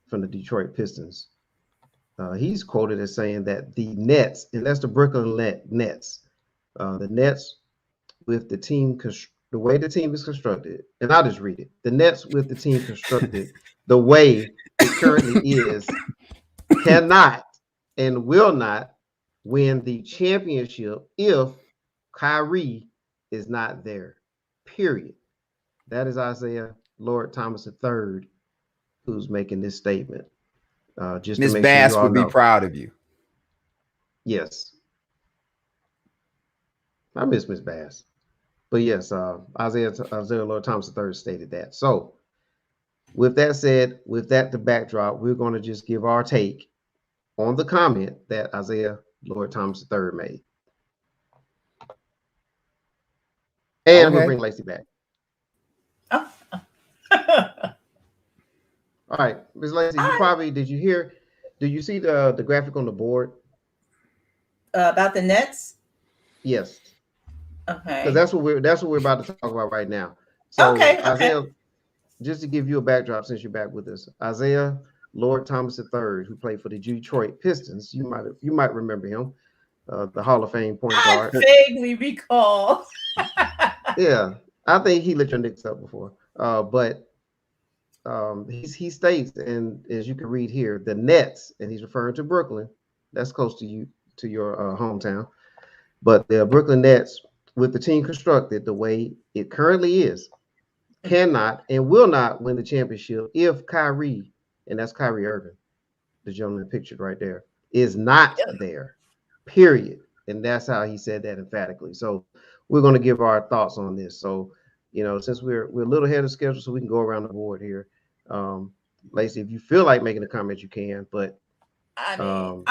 A: from the Detroit Pistons, he's quoted as saying that the Nets, and that's the Brooklyn Nets, the Nets with the team, the way the team is constructed, and I'll just read it. The Nets with the team constructed the way it currently is cannot and will not win the championship if Kyrie is not there. Period. That is Isaiah Lord Thomas III who's making this statement. Just
B: Miss
A: to make
B: Bass
A: sure you all
B: would be
A: know.
B: proud of you.
A: Yes. I miss Miss Bass. But yes, Isaiah Lord Thomas III stated that. So with that said, with that the backdrop, we're going to just give our take on the comment that Isaiah Lord Thomas III made. And we'll bring Lacey back.
D: Oh.
A: All right, Ms. Lacey, did you see the graphic on the board?
D: About the Nets?
A: Yes.
D: Okay.
A: Because that's what we're about to talk about right now. So Isaiah, just to give you a backdrop since you're back with us, Isaiah Lord Thomas III, who played for the Detroit Pistons, you might remember him, the Hall of Fame point guard.
D: I vaguely recall.
A: Yeah, I think he lit your Knicks up before. But he states, and as you can read here, the Nets, and he's referring to Brooklyn. That's close to you, to your hometown. But the Brooklyn Nets, with the team constructed the way it currently is, cannot and will not win the championship if Kyrie, and that's Kyrie Irving, the gentleman pictured right there, is not there. Period. And that's how he said that emphatically. So we're going to give our thoughts on this. So, since we're a little ahead of schedule, so we can go around the board here. Lacey, if you feel like making a comment, you can. But
D: I mean,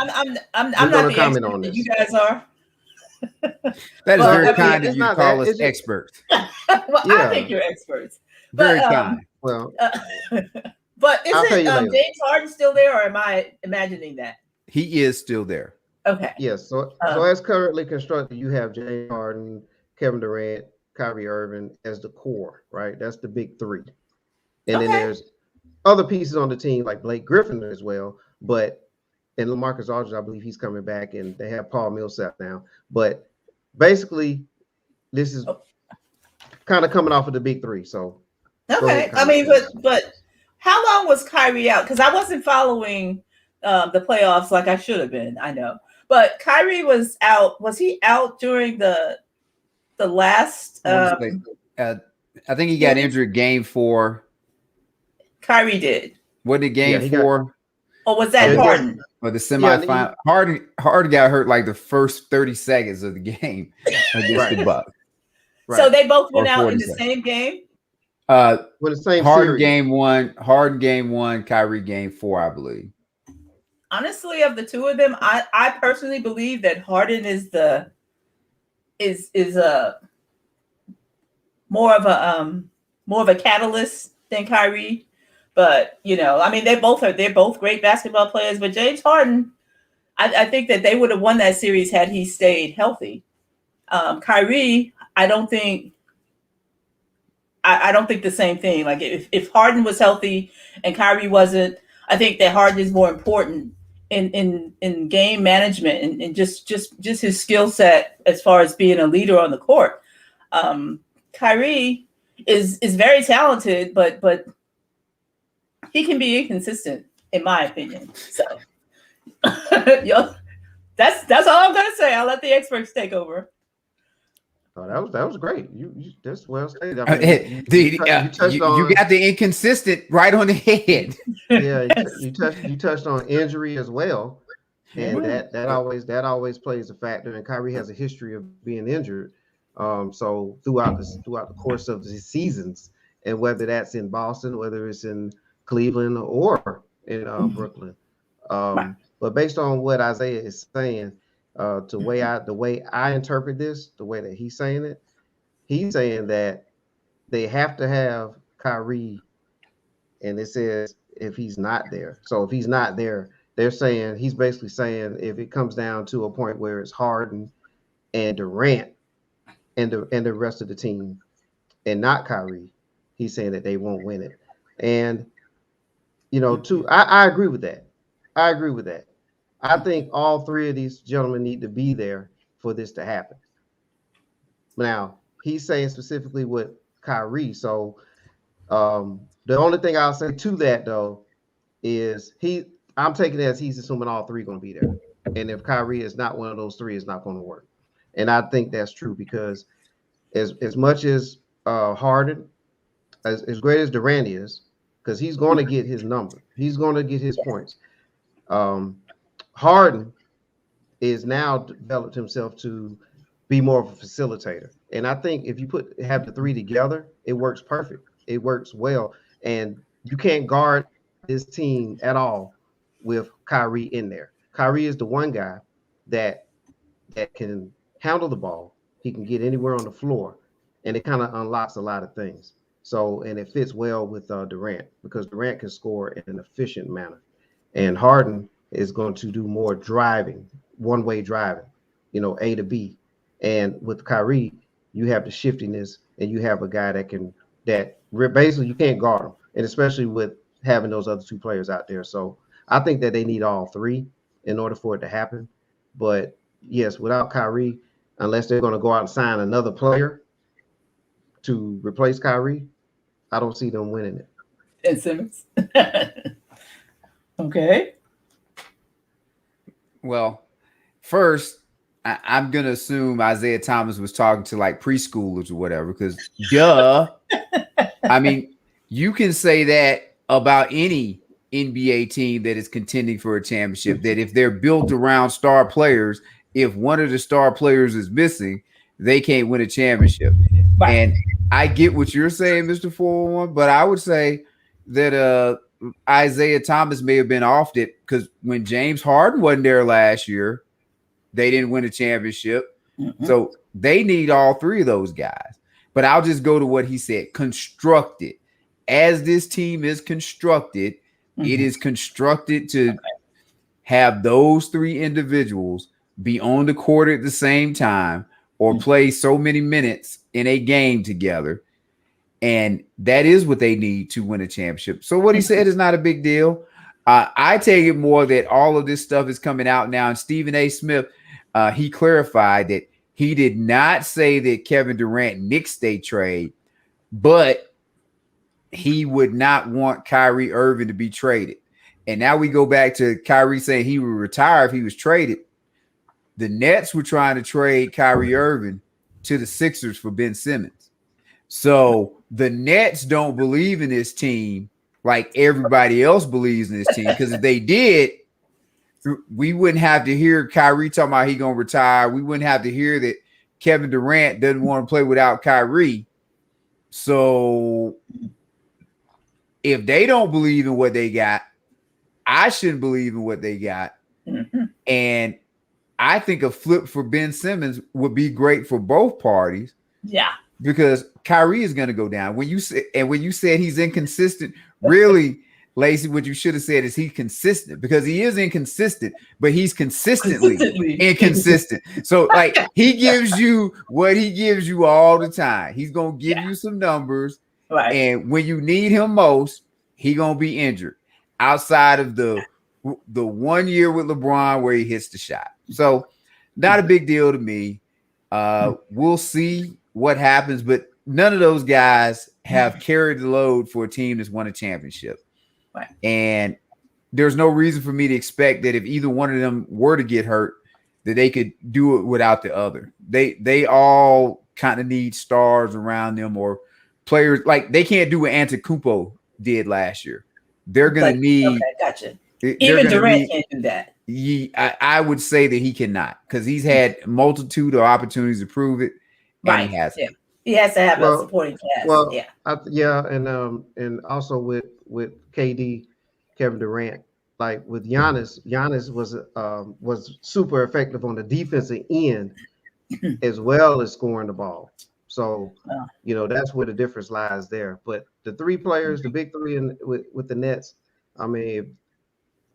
D: I'm
A: not
D: not the
A: comment
D: expert
A: on
D: that
A: this.
D: you guys are.
B: That is very kind of you to call us experts.
D: Well, yeah. I think you're experts.
B: Very kind.
A: Well,
D: but James Harden still there, or am I imagining that?
B: He is still there.
D: Okay.
A: Yes. So as currently constructed, you have James Harden, Kevin Durant, Kyrie Irving as the core, right? That's the big three. And then there's other pieces on the team like Blake Griffin as well, and LaMarcus Aldridge, I believe he's coming back, and they have Paul Millsap now. But basically, this is kind of coming off of the big three. So
D: okay, I mean, but how long was Kyrie out? Because I wasn't following the playoffs like I should have been. I know, but Kyrie was out. Was he out during the last?
B: I think he got injured game 4.
D: Kyrie did.
B: What did game 4?
D: Or was that Harden?
B: Or the semifinal? Yeah, Harden got hurt like the first 30 seconds of the game against the Bucks.
D: Right. So they both went out in the same game?
A: With the same
B: Harden
A: series.
B: Harden game 1, Kyrie game 4, I believe.
D: Honestly, of the two of them, I personally believe that Harden is a more of a catalyst than Kyrie. But I mean, they're both great basketball players. But James Harden, I think that they would have won that series had he stayed healthy. Kyrie, I don't think the same thing. Like if Harden was healthy and Kyrie wasn't, I think that Harden is more important in game management and just his skill set as far as being a leader on the court. Kyrie is very talented, but he can be inconsistent, in my opinion. So, that's all I'm gonna say. I'll let the experts take over.
A: Oh, that was great. You that's well stated.
B: I mean, you got the inconsistent right on the head.
A: Yeah, you touched on injury as well, and that always plays a factor. And Kyrie has a history of being injured. So throughout the course of the seasons, and whether that's in Boston, whether it's in Cleveland or in Brooklyn. But based on what Isaiah is saying, the way I interpret this, the way that he's saying it, he's saying that they have to have Kyrie, and it says if he's not there. So if he's not there, he's basically saying if it comes down to a point where it's Harden and Durant and the rest of the team and not Kyrie, he's saying that they won't win it. And I agree with that. I agree with that. I think all three of these gentlemen need to be there for this to happen. Now, he's saying specifically with Kyrie. So the only thing I'll say to that though is I'm taking it as he's assuming all three going to be there. And if Kyrie is not one of those three, it's not going to work. And I think that's true because as much as Harden, as great as Durant is, because he's going to get his number, he's going to get his points. Harden is now developed himself to be more of a facilitator. And I think if you have the three together, it works perfect. It works well. And you can't guard this team at all with Kyrie in there. Kyrie is the one guy that can handle the ball. He can get anywhere on the floor, and it kind of unlocks a lot of things. So, and it fits well with Durant because Durant can score in an efficient manner. And Harden is going to do more driving, one-way driving, A to B. And with Kyrie, you have the shiftiness, and you have a guy that basically you can't guard him, and especially with having those other two players out there. So I think that they need all three in order for it to happen. But yes, without Kyrie, unless they're going to go out and sign another player to replace Kyrie, I don't see them winning it.
D: And Simmons. Okay.
B: Well, first, I'm going to assume Isaiah Thomas was talking to like preschoolers or whatever, because duh. I mean, you can say that about any NBA team that is contending for a championship, that if they're built around star players, if one of the star players is missing, they can't win a championship. Right. And I get what you're saying, Mr. 401, but I would say that Isaiah Thomas may have been off it because when James Harden wasn't there last year, they didn't win a championship. Mm-hmm. So they need all three of those guys. But I'll just go to what he said. Constructed. As this team is constructed, it is constructed to have those three individuals be on the court at the same time or play so many minutes in a game together. And that is what they need to win a championship. So what he said is not a big deal. I take it more that all of this stuff is coming out now. And Stephen A. Smith, he clarified that he did not say that Kevin Durant nixed a trade, but he would not want Kyrie Irving to be traded. And now we go back to Kyrie saying he would retire if he was traded. The Nets were trying to trade Kyrie Irving to the Sixers for Ben Simmons. So the Nets don't believe in this team like everybody else believes in this team, because if they did, we wouldn't have to hear Kyrie talking about he going to retire. We wouldn't have to hear that Kevin Durant doesn't want to play without Kyrie. So if they don't believe in what they got, I shouldn't believe in what they got. Mm-hmm. And I think a flip for Ben Simmons would be great for both parties.
D: Yeah.
B: Because Kyrie is going to go down. When you said he's inconsistent, really, Lacey, what you should have said is he's consistent, because he is inconsistent, but he's consistently inconsistent. So like he gives you what he gives you all the time. He's going to give you some numbers. Right. And when you need him most, he's going to be injured outside of the 1 year with LeBron where he hits the shot. So not a big deal to me. We'll see what happens, but none of those guys have carried the load for a team that's won a championship. Right. And there's no reason for me to expect that if either one of them were to get hurt, that they could do it without the other. They all kind of need stars around them, or players. Like they can't do what Antetokounmpo did last year. They're going to need.
D: Okay, gotcha. Even Durant can't do that.
B: I would say that he cannot, because he's had a multitude of opportunities to prove it.
D: Right.
B: He hasn't.
D: Yeah. He has to have a supporting cast.
A: Well, and also with KD, Kevin Durant, like with Giannis was super effective on the defensive end as well as scoring the ball. So that's where the difference lies there. But the three players, the big three with the Nets, I mean,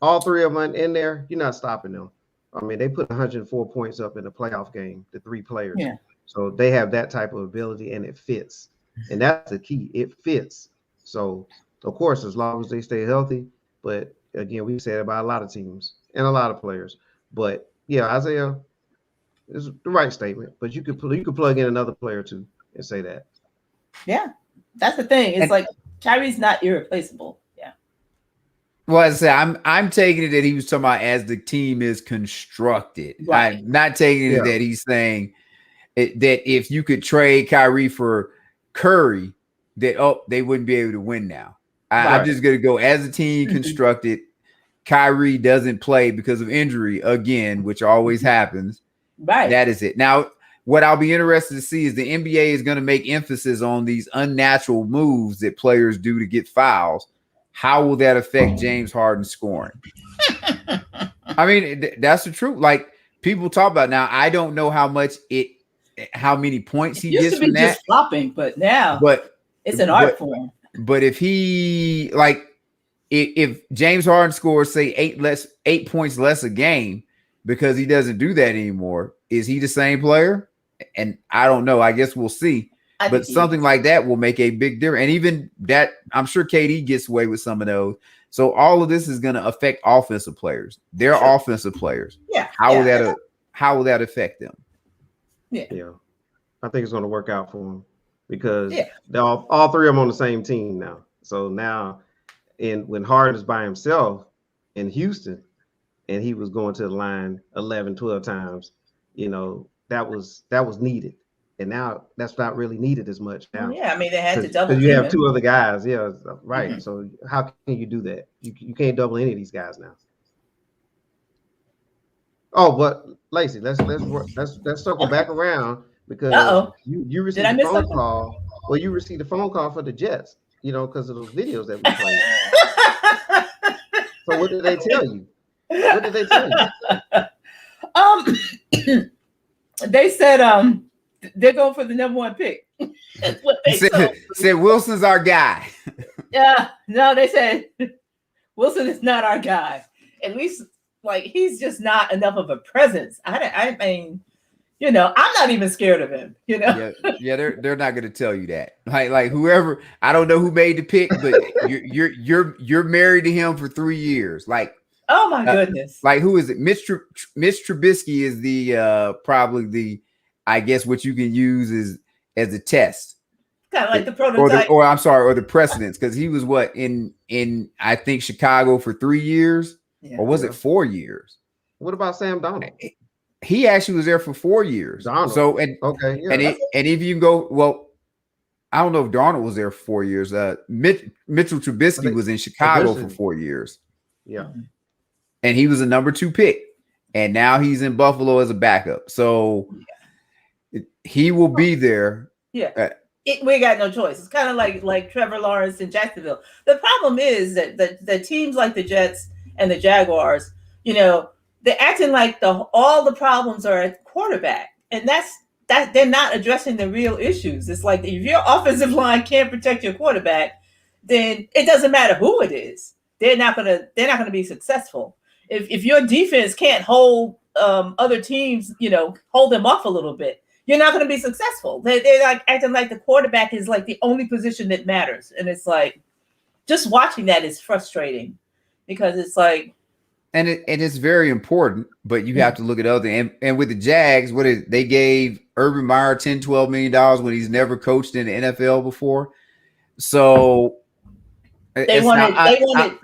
A: all three of them in there, you're not stopping them. I mean, they put 104 points up in the playoff game, the three players. Yeah. So they have that type of ability, and it fits. and that's the key. It fits. So of course, as long as they stay healthy, but again, we said about a lot of teams and a lot of players. But yeah, Isaiah is the right statement. But you could plug in another player too and say that.
D: Yeah, that's the thing. It's
B: And-
D: like Kyrie's not irreplaceable. Yeah.
B: Well, as I say, I'm taking it that he was talking about as the team is constructed.
D: Right.
B: I'm not taking it that he's saying that if you could trade Kyrie for Curry, that they wouldn't be able to win now. I'm just gonna go as a team constructed. Kyrie doesn't play because of injury again, which always happens.
D: Right.
B: That is it. Now, what I'll be interested to see is the NBA is going to make emphasis on these unnatural moves that players do to get fouls. How will that affect James Harden's scoring? I mean, that's the truth. Like people talk about now, I don't know how many points he gets from that.
D: Just flopping, but now it's an art form.
B: But if he if James Harden scores say 8 points less a game because he doesn't do that anymore, is he the same player? And I don't know. I guess we'll see. But something like that will make a big difference. And even that, I'm sure KD gets away with some of those. So all of this is going to affect offensive players. They're offensive players.
D: Yeah.
B: How will that affect them?
A: Yeah. I think it's going to work out for them because they're all three of them on the same team now. So now, when Harden is by himself in Houston, and he was going to the line 11, 12 times, that was needed. And now that's not really needed as much now.
D: Yeah, I mean, they had to double.
A: You have two other guys. Yeah, right. Mm-hmm. So how can you do that? You can't double any of these guys now. Oh, but Lacey, let's circle back around because you received a phone call. Well, you received a phone call for the Jets, because of those videos that we played. So what did they tell you? What did they tell
D: you? They said they're going for the #1 pick. That's what they
B: said Wilson's our guy.
D: Yeah, no, they said Wilson is not our guy. At least, he's just not enough of a presence. I mean, I'm not even scared of him.
B: Yeah, they're not going to tell you that. Like whoever, I don't know who made the pick, but you're married to him for 3 years.
D: Oh my goodness!
B: Who is it? Mitch Trubisky is the probably the, I guess what you can use as a test.
D: Kind of like the prototype,
B: or the precedence, because he was in I think Chicago for 3 years, or was it 4 years?
A: What about Sam Darnold?
B: He actually was there for 4 years.
A: Darnold.
B: So and if you go, I don't know if Darnold was there for 4 years. Mitchell Trubisky was in Chicago for 4 years.
A: Yeah.
B: And he was a #2 pick. And now he's in Buffalo as a backup. So he will be there.
D: Yeah. We got no choice. It's kind of like Trevor Lawrence in Jacksonville. The problem is that the teams like the Jets and the Jaguars, they're acting like all the problems are at quarterback. And that they're not addressing the real issues. It's like if your offensive line can't protect your quarterback, then it doesn't matter who it is. They're not gonna be successful. If your defense can't hold other teams, hold them off a little bit, you're not going to be successful. They're acting like the quarterback is the only position that matters. And it's just watching that is frustrating because it's
B: and it's very important, but you have to look at other and with the Jags, they gave Urban Meyer $10-12 million when he's never coached in the NFL before. So
D: they wanted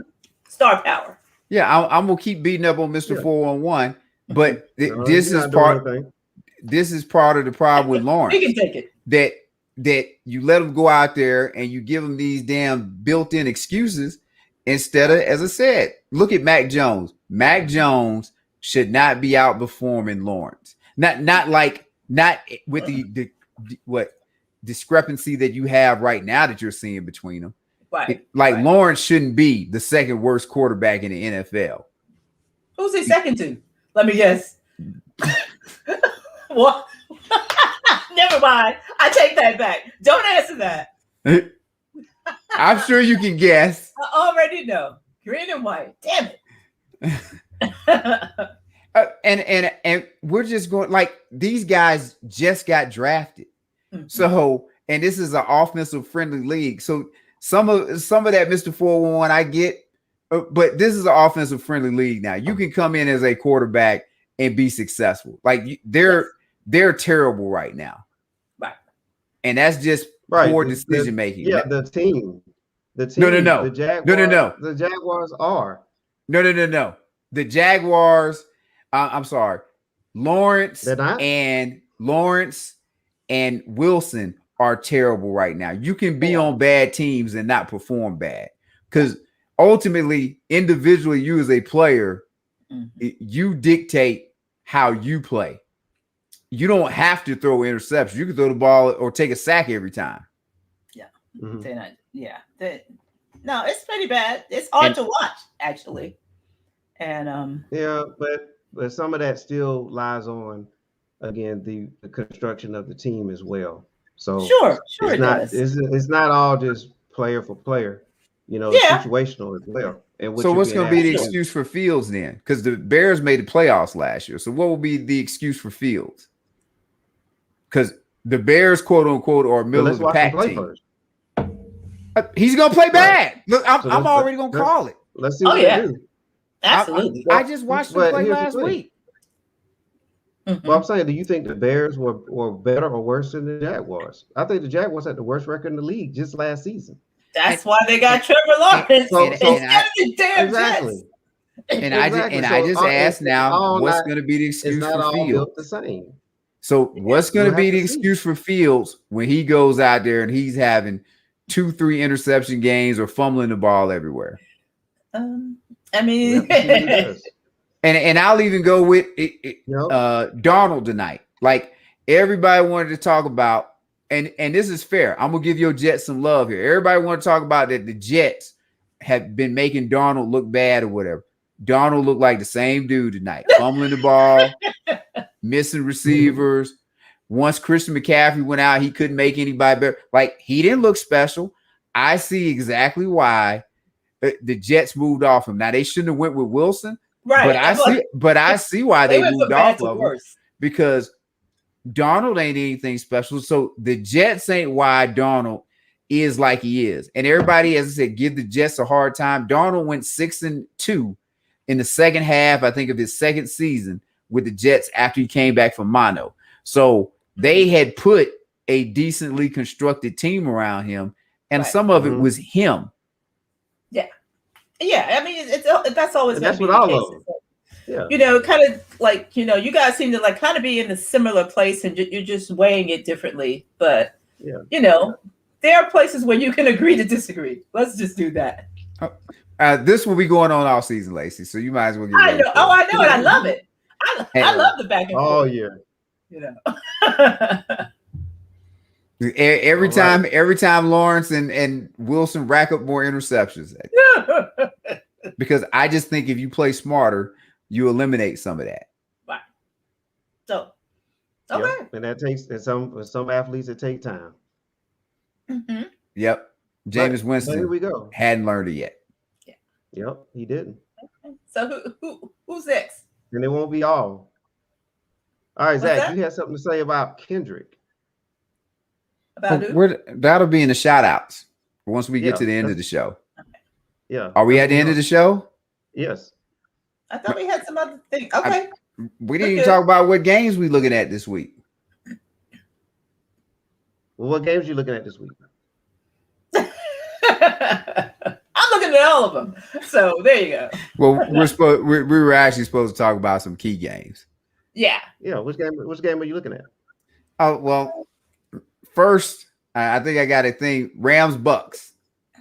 D: star power.
B: Yeah, I'm gonna keep beating up on Mr. 411, but this is part of the problem with Lawrence.
D: He can take it.
B: That you let him go out there and you give him these damn built-in excuses instead of, as I said, look at Mac Jones. Mac Jones should not be outperforming Lawrence. Not with the discrepancy that you have right now that you're seeing between them.
D: Right.
B: Lawrence shouldn't be the second worst quarterback in the NFL.
D: Who's he second to? Let me guess. What? Never mind. I take that back. Don't answer that.
B: I'm sure you can guess.
D: I already know. Green and white. Damn
B: it. And we're just going these guys just got drafted. Mm-hmm. So and this is an offensive friendly league. So some of that Mr. 411 I get, but this is an offensive friendly league now. You can come in as a quarterback and be successful. Like they're terrible right now.
D: Right.
B: And that's just poor decision making.
A: Yeah, the team.
B: No.
A: The Jaguars, The Jaguars are.
B: No. The Jaguars, I'm sorry. Lawrence and Wilson are terrible right now. You can be on bad teams and not perform bad. Because ultimately, individually, you as a player, you dictate how you play. You don't have to throw interceptions. You can throw the ball or take a sack every time.
D: Yeah. No, it's pretty bad. It's hard to watch, actually. And
A: but some of that still lies on, again, the construction of the team as well. So
D: sure,
A: it's not all just player for player. It's situational as well. And
B: so what's going to be the excuse for Fields then? Because the Bears made the playoffs last year. So what will be the excuse for Fields? Because the Bears, quote unquote, are middle of the pack team. He's going to play bad. Look, I'm already going to call it.
A: Let's see what they do.
D: Absolutely.
B: I just watched him play last week.
A: Well, I'm saying, do you think the Bears were better or worse than the Jaguars? I think the Jaguars had the worst record in the league just last season.
D: That's why they got Trevor Lawrence instead of the damn Jets.
B: And I just asked now, what's going to be the excuse for Fields?
A: The same.
B: So what's going to be the excuse for Fields when he goes out there and he's having 2-3 interception games or fumbling the ball everywhere?
D: I mean,
B: and I'll even go with Darnold tonight. Like everybody wanted to talk about, and this is fair. I'm gonna give your Jets some love here. Everybody want to talk about that the Jets have been making Darnold look bad or whatever. Darnold looked like the same dude tonight, fumbling the ball, missing receivers. Once Christian McCaffrey went out, he couldn't make anybody better. Like he didn't look special. I see exactly why the Jets moved off him. Now they shouldn't have went with Wilson, right? But I see why they moved off of him because Darnold ain't anything special. So the Jets ain't why Darnold is like he is. And everybody, as I said, give the Jets a hard time. Darnold went 6-2 in the second half, I think, of his second season with the Jets after he came back from mono. So they had put a decently constructed team around him, and some of it was him.
D: Yeah, I mean, that's always
A: that's what all of them.
D: Yeah, kind of like you guys seem to like kind of be in a similar place, and you're just weighing it differently. But there are places where you can agree to disagree. Let's just do that.
B: This will be going on all season, Lacey. So you might as well get.
D: I know. Oh, I know, and I love it. I love the back and forth.
A: Oh yeah.
B: Every time Lawrence and Wilson rack up more interceptions. Because I just think if you play smarter, you eliminate some of that.
D: Right. So, okay.
A: Yep. And that takes some athletes it take time.
D: Mm-hmm.
B: Yep. Jameis Winston
A: here we go.
B: Hadn't learned it yet.
D: Yeah.
A: Yep, he didn't.
D: Okay. So who's next?
A: And it won't be all. All right, Zach, you had something to say about Kendrick.
B: That'll be in the shout outs once we get to the end of the show.
D: Okay.
A: Yeah.
B: Are we at the end of the show?
A: Yes.
D: I thought we had some other thing. Okay.
B: We didn't even talk about what games we looking at this week.
A: Well, what games you looking at this week?
D: I'm looking at all of them. So there you go.
B: Well, we were actually supposed to talk about some key games.
D: Yeah.
A: Yeah. Which game are you looking at?
B: Oh, well, first, I think I got a thing. Rams Bucks.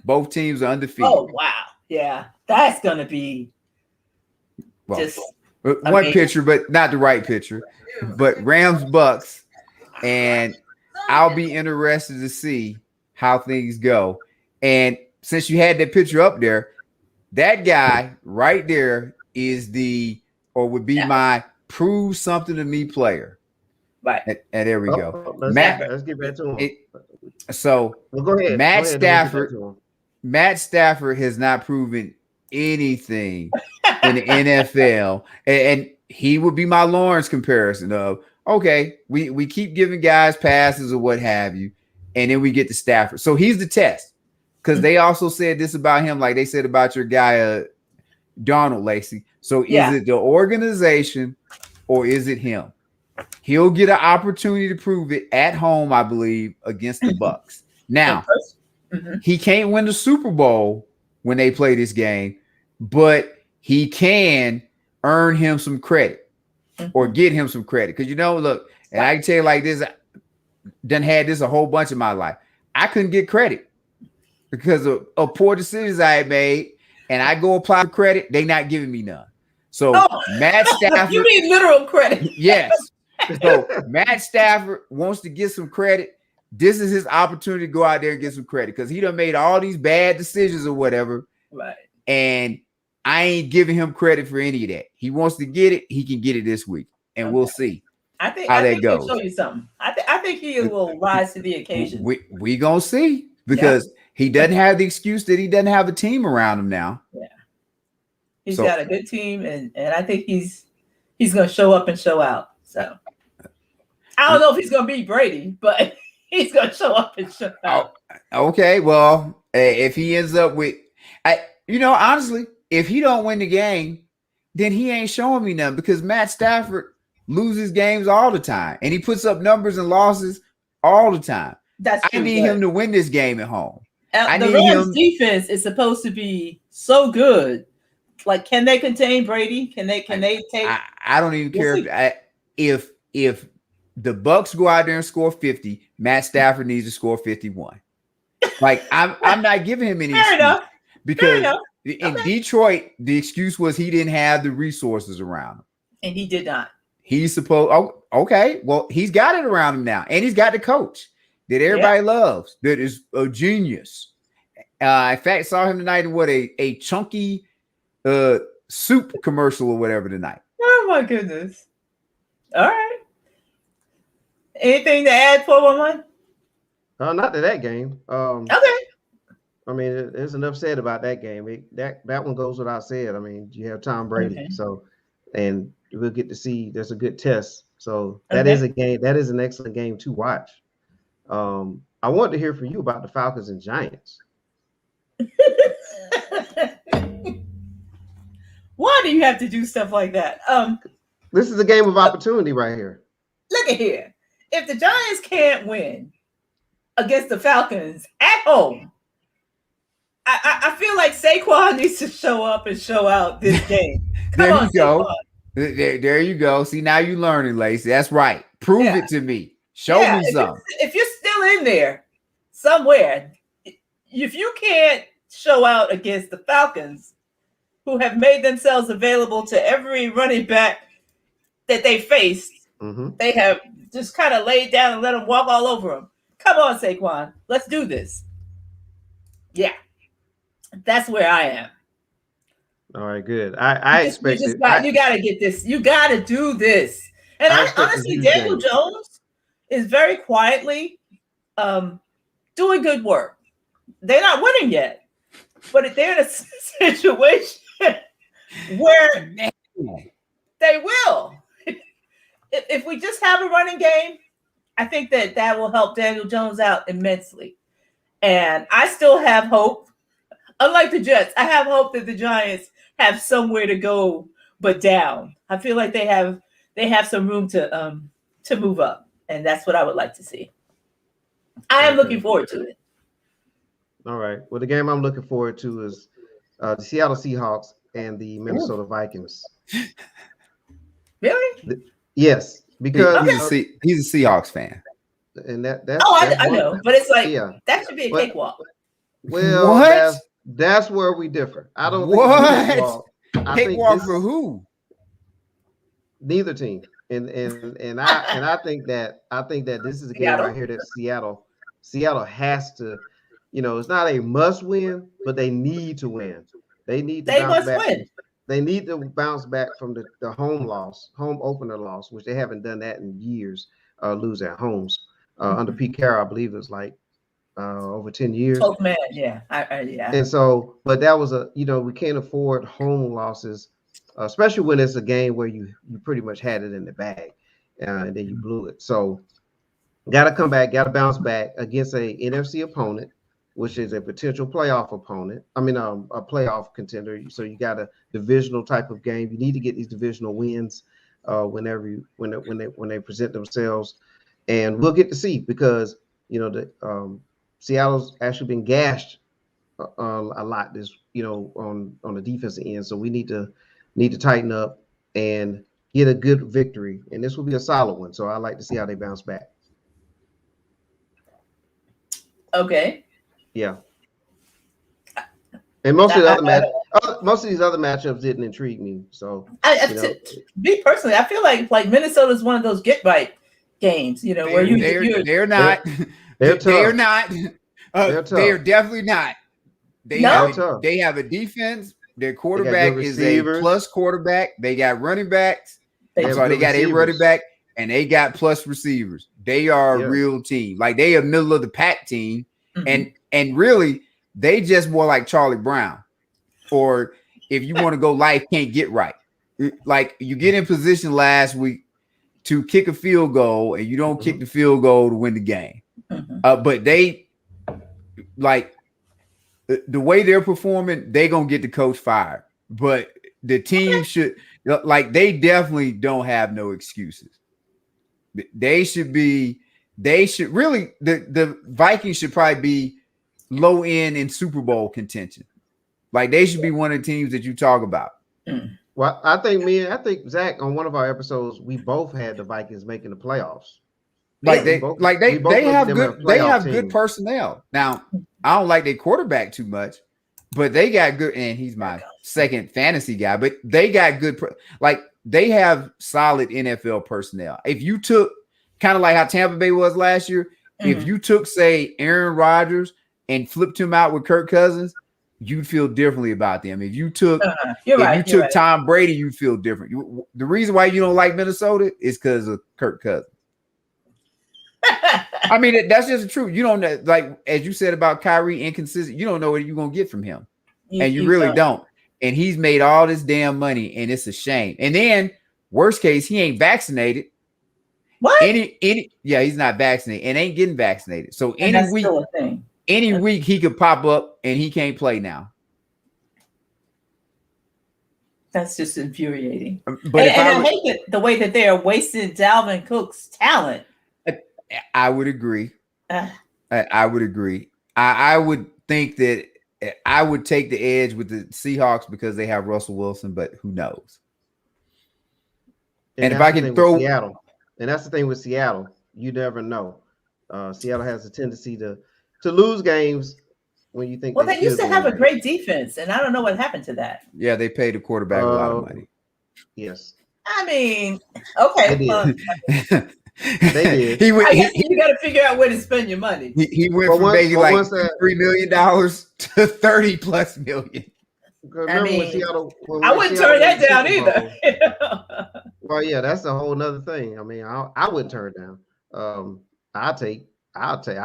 B: Both teams are undefeated.
D: Oh, wow. Yeah. That's going to be just
B: one
D: amazing.
B: picture, but not the right picture. But Rams Bucks. And I'll be interested to see how things go. And since you had that picture up there, that guy right there is would be my prove something to me player.
D: Right.
B: And there we go.
A: Let's get back to him.
B: Go ahead. Matt Stafford has not proven anything in the NFL. And he would be my Lawrence comparison of, okay, we keep giving guys passes or what have you. and then we get to Stafford. So he's the test, because they also said this about him, like they said about your guy Donald, Lacey. So is it the organization or is it him? He'll get an opportunity to prove it at home, I believe, against the Bucks. Now, he can't win the Super Bowl when they play this game, but he can earn him some credit or get him some credit. Because, look, and I can tell you like this, I done had this a whole bunch of my life. I couldn't get credit because of poor decisions I had made, and I go apply for credit, they not giving me none. So Matt Stafford.
D: You mean literal credit?
B: Yes. So Matt Stafford wants to get some credit. This is his opportunity to go out there and get some credit, because he done made all these bad decisions or whatever.
D: Right.
B: And I ain't giving him credit for any of that. He wants to get it. He can get it this week, and we'll see.
D: I think
B: goes.
D: He'll show you something. I think he will rise to the occasion.
B: We gonna see, because he doesn't have the excuse that he doesn't have a team around him now.
D: Yeah, he's got a good team, and I think he's gonna show up and show out. So I don't know if he's gonna beat Brady, but he's gonna show up and show out.
B: Okay, well, if he ends up with, honestly, if he don't win the game, then he ain't showing me nothing, because Matt Stafford loses games all the time, and he puts up numbers and losses all the time.
D: That's true.
B: I need him to win this game at home.
D: The Rams defense is supposed to be so good. Like, can they contain Brady? Can they take?
B: I don't even care if the Bucks go out there and score 50. Matt Stafford needs to score 51. Like, I'm not giving him any excuse,
D: enough.
B: because in Detroit the excuse was he didn't have the resources around him,
D: and he did not.
B: He's supposed. Oh, okay. Well, he's got it around him now, and he's got the coach that everybody loves. That is a genius. In fact, saw him tonight in a chunky soup commercial or whatever tonight.
D: Oh my goodness! All right. Anything to add, 411?
A: Not to that game.
D: Okay.
A: I mean, there's enough said about that game. That one goes without said. I mean, you have Tom Brady, and we'll get to see. There's a good test. So that is a game. That is an excellent game to watch. I want to hear from you about the Falcons and Giants.
D: Why do you have to do stuff like that?
A: This is a game of opportunity right here.
D: Look at here. If the Giants can't win against the Falcons at home, I feel like Saquon needs to show up and show out this game.
B: There you go. There you go. See, now you're learning, Lacey. That's right. Prove it to me. Show me something.
D: If you're still in there somewhere, if you can't show out against the Falcons, who have made themselves available to every running back that they faced, they have just kind of laid down and let them walk all over them. Come on, Saquon. Let's do this. Yeah. That's where I am.
A: All right, good. I expect
D: you got to get this. You got to do this. And honestly, Daniel Jones is very quietly doing good work. They're not winning yet, but they're in a situation where they will. If we just have a running game, I think that will help Daniel Jones out immensely. And I still have hope. Unlike the Jets, I have hope that the Giants have somewhere to go but down. I feel like they have some room to move up, and that's what I would like to see. I am looking forward to it.
A: All right. Well, the game I'm looking forward to is the Seattle Seahawks and the Minnesota Vikings.
D: Really?
A: Yes, because
B: he's a Seahawks fan,
A: and that's
D: I know, but it's like that should be a cakewalk.
A: Well,
B: what?
A: That's where we differ. I don't
B: think cakewalk for who?
A: Neither team. And I think that this is a game right here that Seattle has to, it's not a must win, but they need to win. They must win. They need to bounce back from the home opener loss, which they haven't done that in years. Lose at homes under Pete Carr, I believe it was like over 10 years.
D: Oh man, yeah, yeah.
A: And so, but that was we can't afford home losses, especially when it's a game where you pretty much had it in the bag, and then you blew it. So Got to come back, got to bounce back against a NFC opponent, which is a potential playoff opponent. I mean, a playoff contender. So you got a divisional type of game. You need to get these divisional wins when they present themselves, and we'll get to see because the Seattle's actually been gashed a lot this on the defensive end. So we need to tighten up and get a good victory, and this will be a solid one. So I like to see how they bounce back.
D: Okay.
A: Yeah. And most of these other matchups didn't intrigue me. So
D: me personally, I feel like Minnesota is one of those get right games. Where
B: they're not.
A: They're tough.
B: They're not.
A: They're tough.
B: They are definitely not. They have a defense. Their quarterback is a plus quarterback. They got running backs. They got a running back, and they got plus receivers. They are a real team. Like they are middle of the pack team, and really they just more like Charlie Brown. Or if you want to go life can't get right. Like you get in position last week to kick a field goal, and you don't kick the field goal to win the game. But they like the way they're performing, they gonna get the coach fired. But the team should they definitely don't have no excuses. They should really the Vikings should probably be low end in Super Bowl contention. Like they should be one of the teams that you talk about.
A: Well, I think Zach on one of our episodes, we both had the Vikings making the playoffs.
B: They have good personnel. Now, I don't like their quarterback too much, but they got good, and he's my second fantasy guy, but they got good they have solid NFL personnel. If you took kind of like how Tampa Bay was last year, if you took, say, Aaron Rodgers and flipped him out with Kirk Cousins, you'd feel differently about them. If you took Tom Brady, you'd feel different. The reason why you don't like Minnesota is because of Kirk Cousins. I mean, that's just the truth. You don't know, like as you said about Kyrie, inconsistent. You don't know what you're gonna get from him, and you really don't. And he's made all this damn money, and it's a shame. And then, worst case, he ain't vaccinated.
D: What?
B: He's not vaccinated and ain't getting vaccinated. So any week he could pop up and he can't play now.
D: That's just infuriating. But I hate the way that they are wasting Dalvin Cook's talent.
B: I would agree. I would agree. I would think that I would take the edge with the Seahawks because they have Russell Wilson, but who knows? And if I can throw
A: Seattle, and that's the thing with Seattle, you never know. Seattle has a tendency to lose games when you think.
D: Well, they used to have a great defense, and I don't know what happened to that.
B: Yeah, they paid the quarterback a lot of money.
A: Yes.
D: I mean, okay.
A: They did.
D: You got to figure out where to spend your money.
B: He went from making like $3 million to $30+ million.
A: I
D: wouldn't turn that down either.
A: Well, yeah, that's a whole nother thing. I mean, I wouldn't turn it down. I'll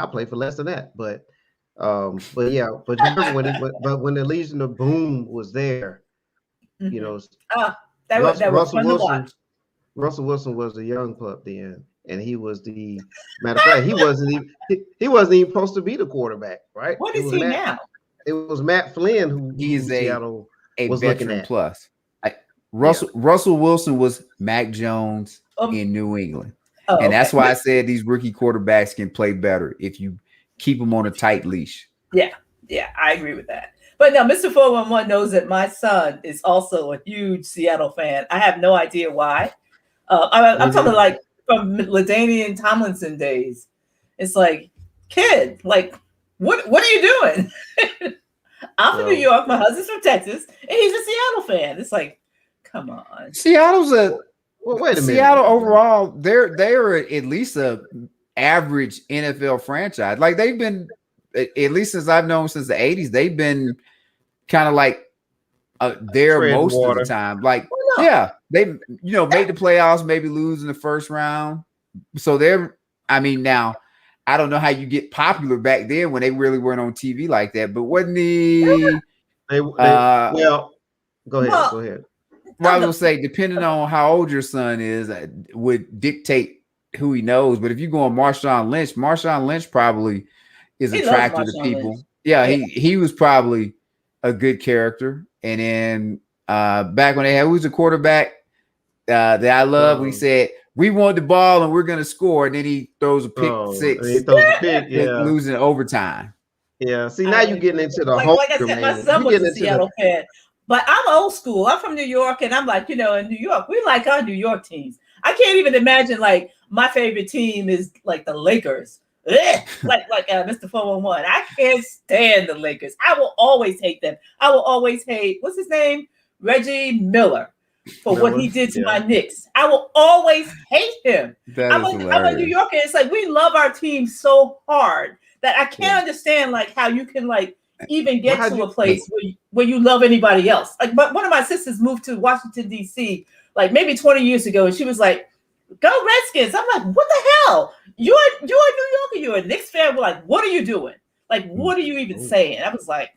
A: play for less than that. But yeah, but when the Legion of Boom was there, Russell Wilson was a young pup then, and he was the matter of fact, he wasn't even supposed to be the quarterback, right?
D: What is he now?
A: It was Matt Flynn who
B: Seattle was
A: veteran
B: looking at. Plus. Russell Wilson was Mac Jones in New England. And that's why I said these rookie quarterbacks can play better if you keep them on a tight leash.
D: Yeah, I agree with that. But now, Mr. 411 knows that my son is also a huge Seattle fan. I have no idea why. I'm talking like from LaDainian Tomlinson days. It's like, kid, like, what are you doing? I'm from New York. My husband's from Texas, and he's a Seattle fan. It's like, come on.
B: Seattle's
A: wait a minute.
B: Seattle overall, they're at least a average NFL franchise. Like they've been, at least since I've known since the 80s, they've been kind of like there most of the time. Like, they made the playoffs, maybe lose in the first round. So now I don't know how you get popular back then when they really weren't on TV like that. But wasn't
A: go ahead.
B: Well, I was gonna say, depending on how old your son is, would dictate who he knows, but if you go on Marshawn Lynch probably is
D: He
B: attractive
D: loves
B: to
D: Marshawn
B: people.
D: Lynch.
B: Yeah, he was probably a good character. And then back when they had who's the quarterback that I love, we said we want the ball and we're gonna score, and then he throws a pick six,
A: and he throws a pick,
B: losing overtime.
A: Yeah, see, now you're getting into the
D: like I said, my son was a Seattle fan, but I'm old school. I'm from New York, and I'm like, in New York, we like our New York teams. I can't even imagine like my favorite team is like the Lakers. like Mr. 411. I can't stand the Lakers. I will always hate them. I will always hate, what's his name? Reggie Miller, for what he did to my Knicks. I will always hate him. I'm a New Yorker. It's like we love our team so hard that I can't understand like how you can like even get to a place where you love anybody else. Like, but one of my sisters moved to Washington, D.C. like maybe 20 years ago, and she was like, "Go Redskins." I'm like, "What the hell? You're a New Yorker. You're a Knicks fan." We're like, "What are you doing? Like, what are you even saying?" I was like,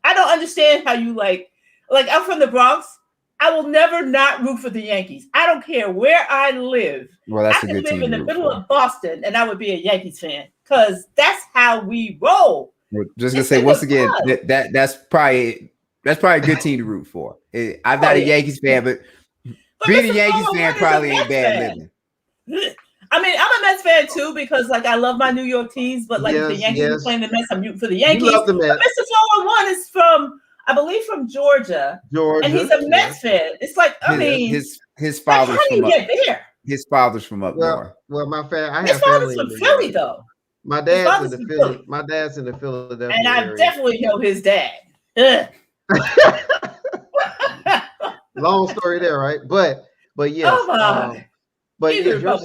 D: "I don't understand how you like I'm from the Bronx. I will never not root for the Yankees. I don't care where I live.
B: Well, that's
D: I could live in the middle of Boston and I would be a Yankees fan because that's how we roll."
B: We're just gonna say once again that's probably a good team to root for. I'm not a Yankees fan, but being a Yankees fan probably ain't bad living.
D: I mean, I'm a Mets fan too because like I love my New York teams, but like if the Yankees are playing the Mets, I'm rooting for the Yankees.
A: You love the Mets.
D: But Mr. 411 is from, I believe, from Georgia, and he's a Mets fan. It's like, I mean,
B: his father's
D: how do you get there?
B: His father's from up north.
A: Well, my
D: his father's from Philly though.
A: My dad's in the Philly. My dad's in the Philadelphia
D: and I
A: area.
D: definitely know his dad.
A: Long story there, right? But yes.
D: Oh my.
A: But yes, your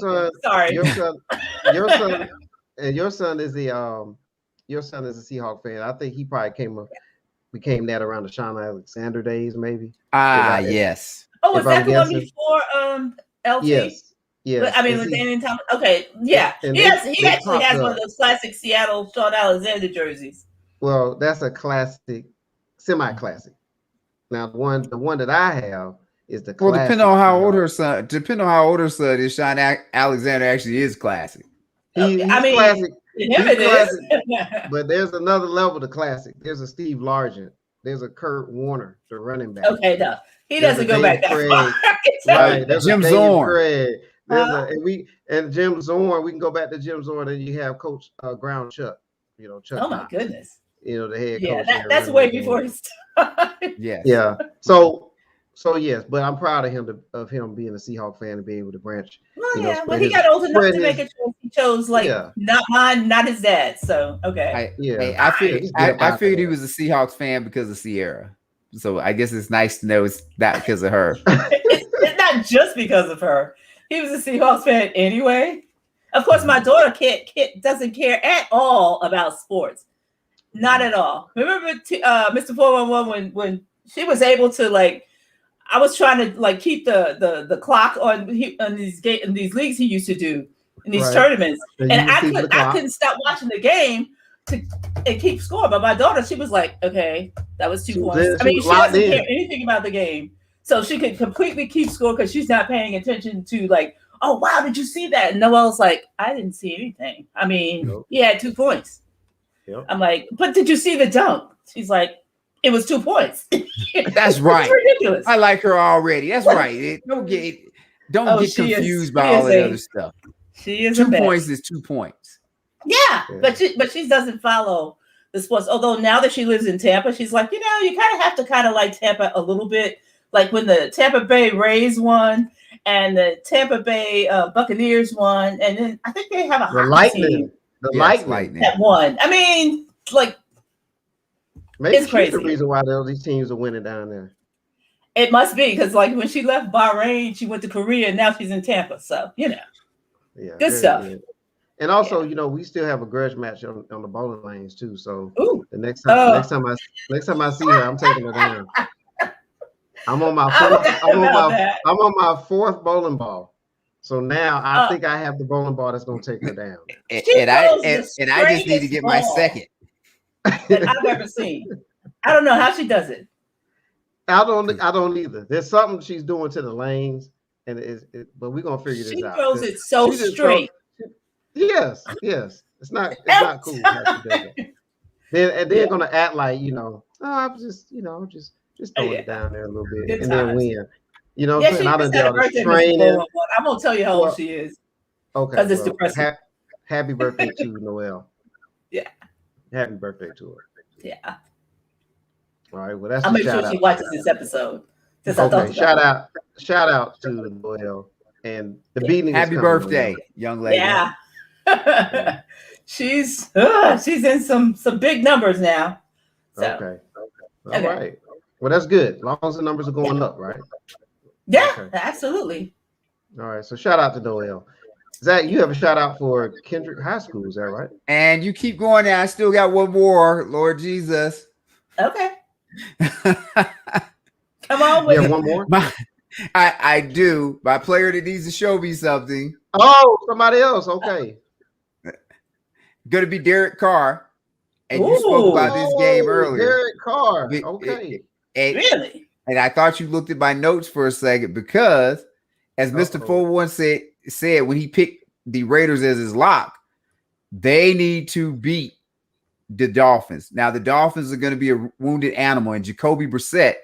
A: son is the your son is a Seahawk fan. I think he probably became that around the Sean Alexander days, maybe.
B: Yes.
D: Oh, was that the one before LT?
A: Yes. Yeah,
D: I mean, LaDainian Thomas. Okay, yeah. He actually has one of those classic Seattle Sean Alexander jerseys.
A: Well, that's a classic, semi-classic. Now, the one that I have is the classic.
B: Well, depending on how old her son is, Sean Alexander actually is classic.
A: He's classic.
D: It is.
A: But there's another level to classic. There's a Steve Largent. There's a Kurt Warner, the running back.
D: Okay, no, he doesn't go back that far.
A: Right. There's
B: Jim Zorn.
A: And Jim Zorn. We can go back to Jim Zorn. And you have Coach Ground Chuck. Chuck.
D: Oh my goodness.
A: The head coach.
D: Yeah, that's way before his time.
A: Yeah. So yes, but I'm proud of him being a Seahawk fan and being able to branch.
D: Well, when he got old enough to make a choice, he chose not mine, not his dad. So okay.
B: I figured he was a Seahawks fan because of Sierra. So I guess it's nice to know it's not because of her.
D: It's not just because of her. He was a Seahawks fan anyway. Of course, my daughter doesn't care at all about sports. Not at all. Remember, Mr. 411 when she was able to I was trying to keep the clock on these leagues he used to do in these tournaments, and I couldn't stop watching the game and keep score. But my daughter, she was like, okay, that was 2 points. I mean, she doesn't care anything about the game, so she could completely keep score because she's not paying attention to oh wow, did you see that? And Noelle's like, I didn't see anything. I mean, he had 2 points. Yep. I'm like, but did you see the dunk? She's like, it was 2 points.
B: That's right.
D: Ridiculous.
B: I like her already. That's right. Don't get confused by all the other stuff.
D: She is
B: 2 points is 2 points.
D: Yeah, but she doesn't follow the sports. Although now that she lives in Tampa, she's like, you kind of have to like Tampa a little bit. Like when the Tampa Bay Rays won and the Tampa Bay Buccaneers won, and then I think they have a hockey team.
A: The Lightning
D: that won. I mean,
A: maybe
D: it's crazy.
A: The reason why these teams are winning down there.
D: It must be because when she left Bahrain, she went to Korea, and now she's in Tampa. So good stuff. Good.
A: And also, we still have a grudge match on the bowling lanes too. So the next time I see her, I'm taking her down. I'm on my fourth bowling ball. So now I think I have the bowling ball that's going to take her down.
B: And I just need to get my second.
D: That I've ever seen. I don't know how she does it.
A: I don't either. There's something she's doing to the lanes and but we're gonna figure
D: She
A: this out.
D: throws it so
A: She just
D: straight.
A: Yes. It's not cool how she does it. Then they're gonna act like, oh, I'm just, just throwing it down there a little bit
D: Good
A: and
D: times.
A: then win. You know
D: Yeah,
A: what I'm
D: she
A: saying? I done
D: just
A: did
D: had a
A: all this
D: birthday.
A: training.
D: I won't tell you how old
A: Well,
D: she is
A: Okay.
D: because it's depressing.
A: Happy birthday to Noelle.
D: Yeah.
A: Happy birthday to her.
D: Yeah.
A: All right. Well, that's
D: I'll
A: the
D: make sure
A: shout
D: she
A: out.
D: watches this episode.
A: Okay. Shout out to Noelle. And the beating is
B: Happy
A: coming,
B: birthday,
A: Noelle.
B: young lady.
D: Yeah. She's in some big numbers now. So.
A: Okay. All right. Well, that's good. As long as the numbers are going up, right?
D: Yeah,
A: Okay.
D: absolutely.
A: All right. So shout out to Noelle. Zach, you have a shout out for Kendrick High School, is that right?
B: And you keep going now. I still got one more, Lord Jesus.
D: Okay. Come on with
A: it. One more?
B: I do. My player that needs to show me something.
A: Oh, somebody else. Okay.
B: Going to be Derek Carr. And you spoke about this game earlier.
A: Derek Carr. Okay.
D: Really?
B: And I thought you looked at my notes for a second because, as Mr. 41 said when he picked the Raiders as his lock, they need to beat the Dolphins. Now, the Dolphins are going to be a wounded animal, and Jacoby Brissett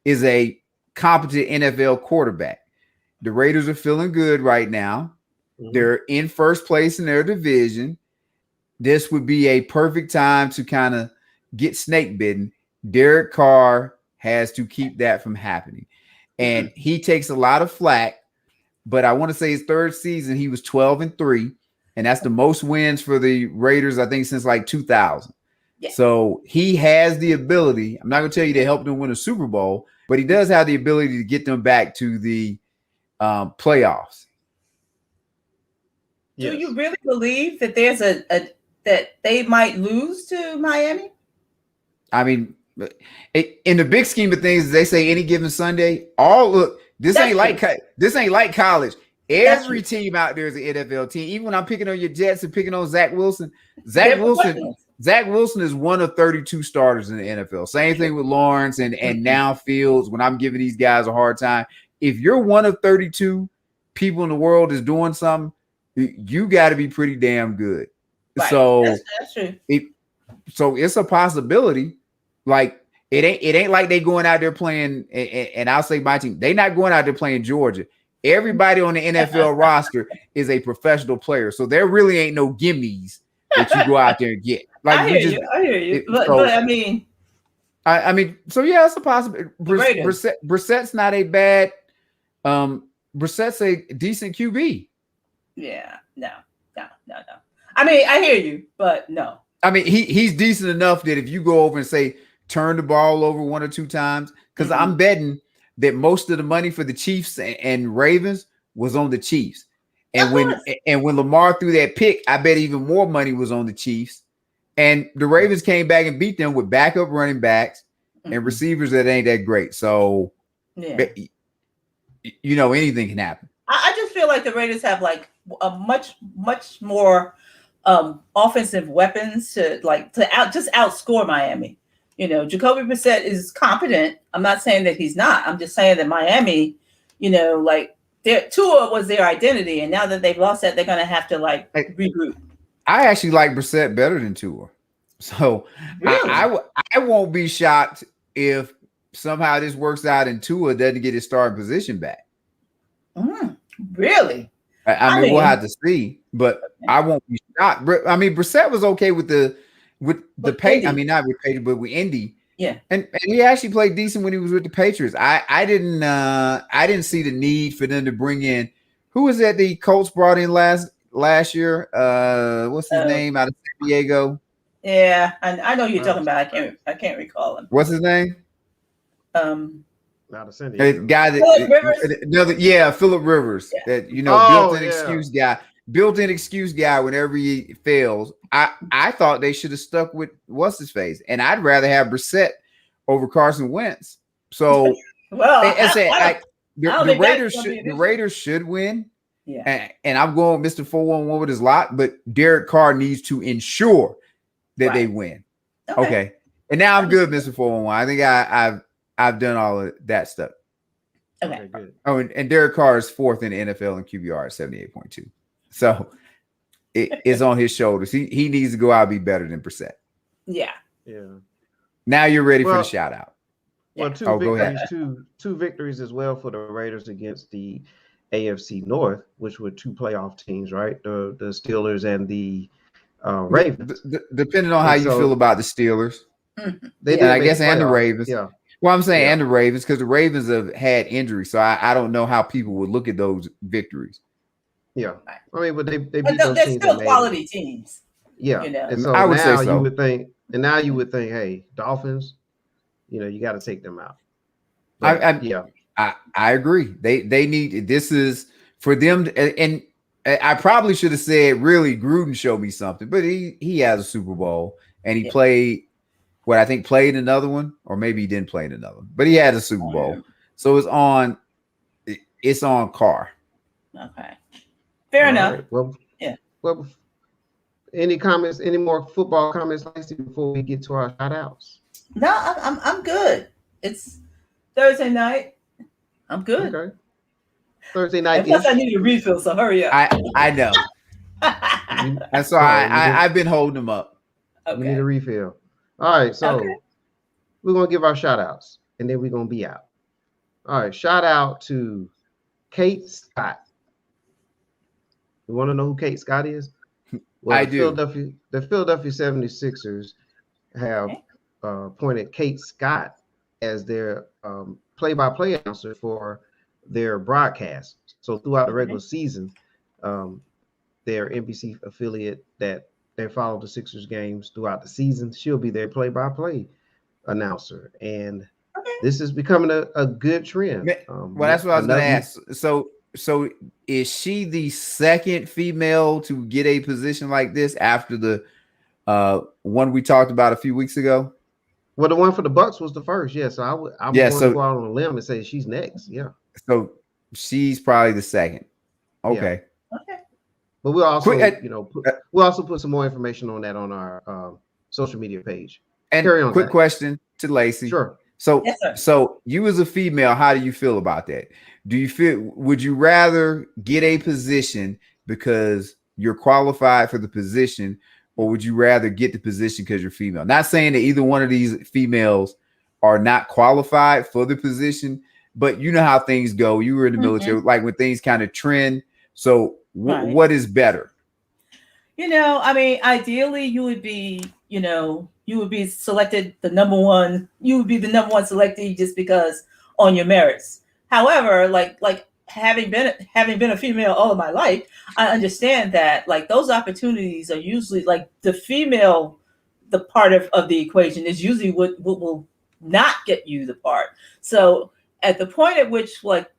B: is a competent NFL quarterback. The Raiders are feeling good right now. Mm-hmm. They're in first place in their division. This would be a perfect time to kind of get snake bitten. Derek Carr has to keep that from happening. And he takes a lot of flack, but I want to say his third season, he was 12-3. And that's the most wins for the Raiders, I think, since like 2000. Yeah. So he has the ability. I'm not going to tell you to help them win a Super Bowl, but he does have the ability to get them back to the playoffs.
D: Yes. Do you really believe that there's that they might lose to Miami?
B: I mean, in the big scheme of things, they say any given Sunday. This ain't like college. Every team out there is an NFL team. Even when I'm picking on your Jets and picking on Zach Wilson, Zach Wilson is one of 32 starters in the NFL. Same thing with Lawrence and now Fields. When I'm giving these guys a hard time, if you're one of 32 people in the world is doing something, you got to be pretty damn good. Right. So
D: that's true.
B: So it's a possibility. Like it ain't like they going out there playing. And I'll say my team, they not going out there playing Georgia. Everybody on the NFL roster is a professional player, so there really ain't no gimmies that you go out there and get. Like
D: I hear you. But I mean,
B: so yeah, it's a possibility. Brissett's not a bad. Brissett's a decent QB.
D: Yeah, no. I mean, I hear you, but no.
B: I mean, he's decent enough that if you go over and say turn the ball over one or two times, because I'm betting that most of the money for the Chiefs and Ravens was on the Chiefs. And when Lamar threw that pick, I bet even more money was on the Chiefs. And the Ravens came back and beat them with backup running backs and receivers that ain't that great. So, anything can happen.
D: I just feel like the Raiders have like a much more offensive weapons to outscore Miami. Jacoby Brissett is competent. I'm not saying that he's not. I'm just saying that Miami, Tua was their identity, and now that they've lost that, they're going to have to regroup.
B: I actually like Brissett better than Tua, so really? I won't be shocked if somehow this works out and Tua doesn't get his starting position back.
D: Really?
B: I mean, we'll have to see, but I won't be shocked. I mean, Brissett was okay with the pay. I mean, not with Patriots, but with Indy.
D: Yeah, and
B: he actually played decent when he was with the Patriots. I didn't see the need for them to bring in who was that the Colts brought in last year. What's his name out of San Diego?
D: Yeah, I know who you're talking about. I can't recall him.
B: What's his name?
A: Out of San Diego.
B: Guy that Phillip Rivers. Yeah. That built-in excuse guy whenever he fails. I thought they should have stuck with what's his face, and I'd rather have Brissett over Carson Wentz. So, the Raiders should win. Yeah, and I'm going Mr. 411 with his lot, but Derek Carr needs to ensure that they win. Okay, and now I'm good, Mr. 411. I think I've done all of that stuff.
D: Okay.
A: Good.
B: Oh, and Derek Carr is 4th in the NFL in QBR at 78.2. So it's on his shoulders. He needs to go out and be better than Brissett.
D: Yeah.
A: Yeah.
B: Now you're ready for
A: Well-
B: the shout out.
A: Well,
D: Yeah.
B: Go ahead.
A: two victories as well for the Raiders against the AFC North, which were two playoff teams, right? The Steelers and the Ravens.
B: Depending on how
A: And
B: you
A: so-
B: feel about the Steelers,
A: They
B: and
A: did
B: I
A: make
B: guess
A: the
B: and the
A: playoffs.
B: Ravens.
A: Yeah.
B: Well, I'm saying
A: Yeah.
B: and the Ravens because the Ravens have had injuries, so I don't know how people would look at those victories.
A: Yeah. I mean, but they
D: But
A: beat those
D: they're
A: teams.
D: still
A: that made it.
D: quality teams.
A: Yeah.
D: You know.
A: And so
B: I would say
A: now
B: so.
A: you would think, hey, Dolphins, you got to take them out. But, yeah.
B: I agree. They need this is for them and I probably should have said really Gruden showed me something, but he has a Super Bowl and he played what I think played another one, or maybe he didn't play in another one, but he had a Super Bowl. So it's on Carr.
D: Okay. Fair enough.
A: Right. Well,
D: Yeah.
A: Well, any comments, any more football comments, Lacey, before we get to our shout outs?
D: No, I'm good. It's Thursday night. I'm good.
A: Okay. Thursday night.
D: And plus, I need a refill, so hurry up.
B: I know. And so I've been holding them up.
A: We need
D: Okay.
A: a refill. All right, so
D: Okay.
A: we're gonna give our shout outs and then we're gonna be out. All right, shout out to Kate Scott. You want to know who Kate Scott is? Well,
B: I do.
A: The Philadelphia 76ers have appointed Kate Scott as their play-by-play announcer for their broadcast. So throughout the regular season, their NBC affiliate that they follow the Sixers games throughout the season, she'll be their play-by-play announcer. And this is becoming a good trend.
B: Well, that's what I was going to ask. So is she the second female to get a position like this after the one we talked about a few weeks ago?
A: Well, the one for the Bucks was the first. Yeah, so I'm going to go out on a limb and say she's next. Yeah.
B: So she's probably the second. Okay.
A: Yeah. Okay. But we'll also, we'll also put some more information on that on our social media page.
B: And
A: carry on.
B: Quick question to Lacey.
A: Sure.
B: So,
D: Yes, sir.
B: So you as a female, how do you feel about that? Would you rather get a position because you're qualified for the position, or would you rather get the position because you're female? Not saying that either one of these females are not qualified for the position, but you know how things go. You were in the military, like when things kind of trend. So what is better?
D: I mean, ideally you would be, selected the number one. You would be the number one selectee just because on your merits. However, like having been a female all of my life, I understand that like those opportunities are usually like the female, the part of the equation is usually what will not get you the part. So at the point at which like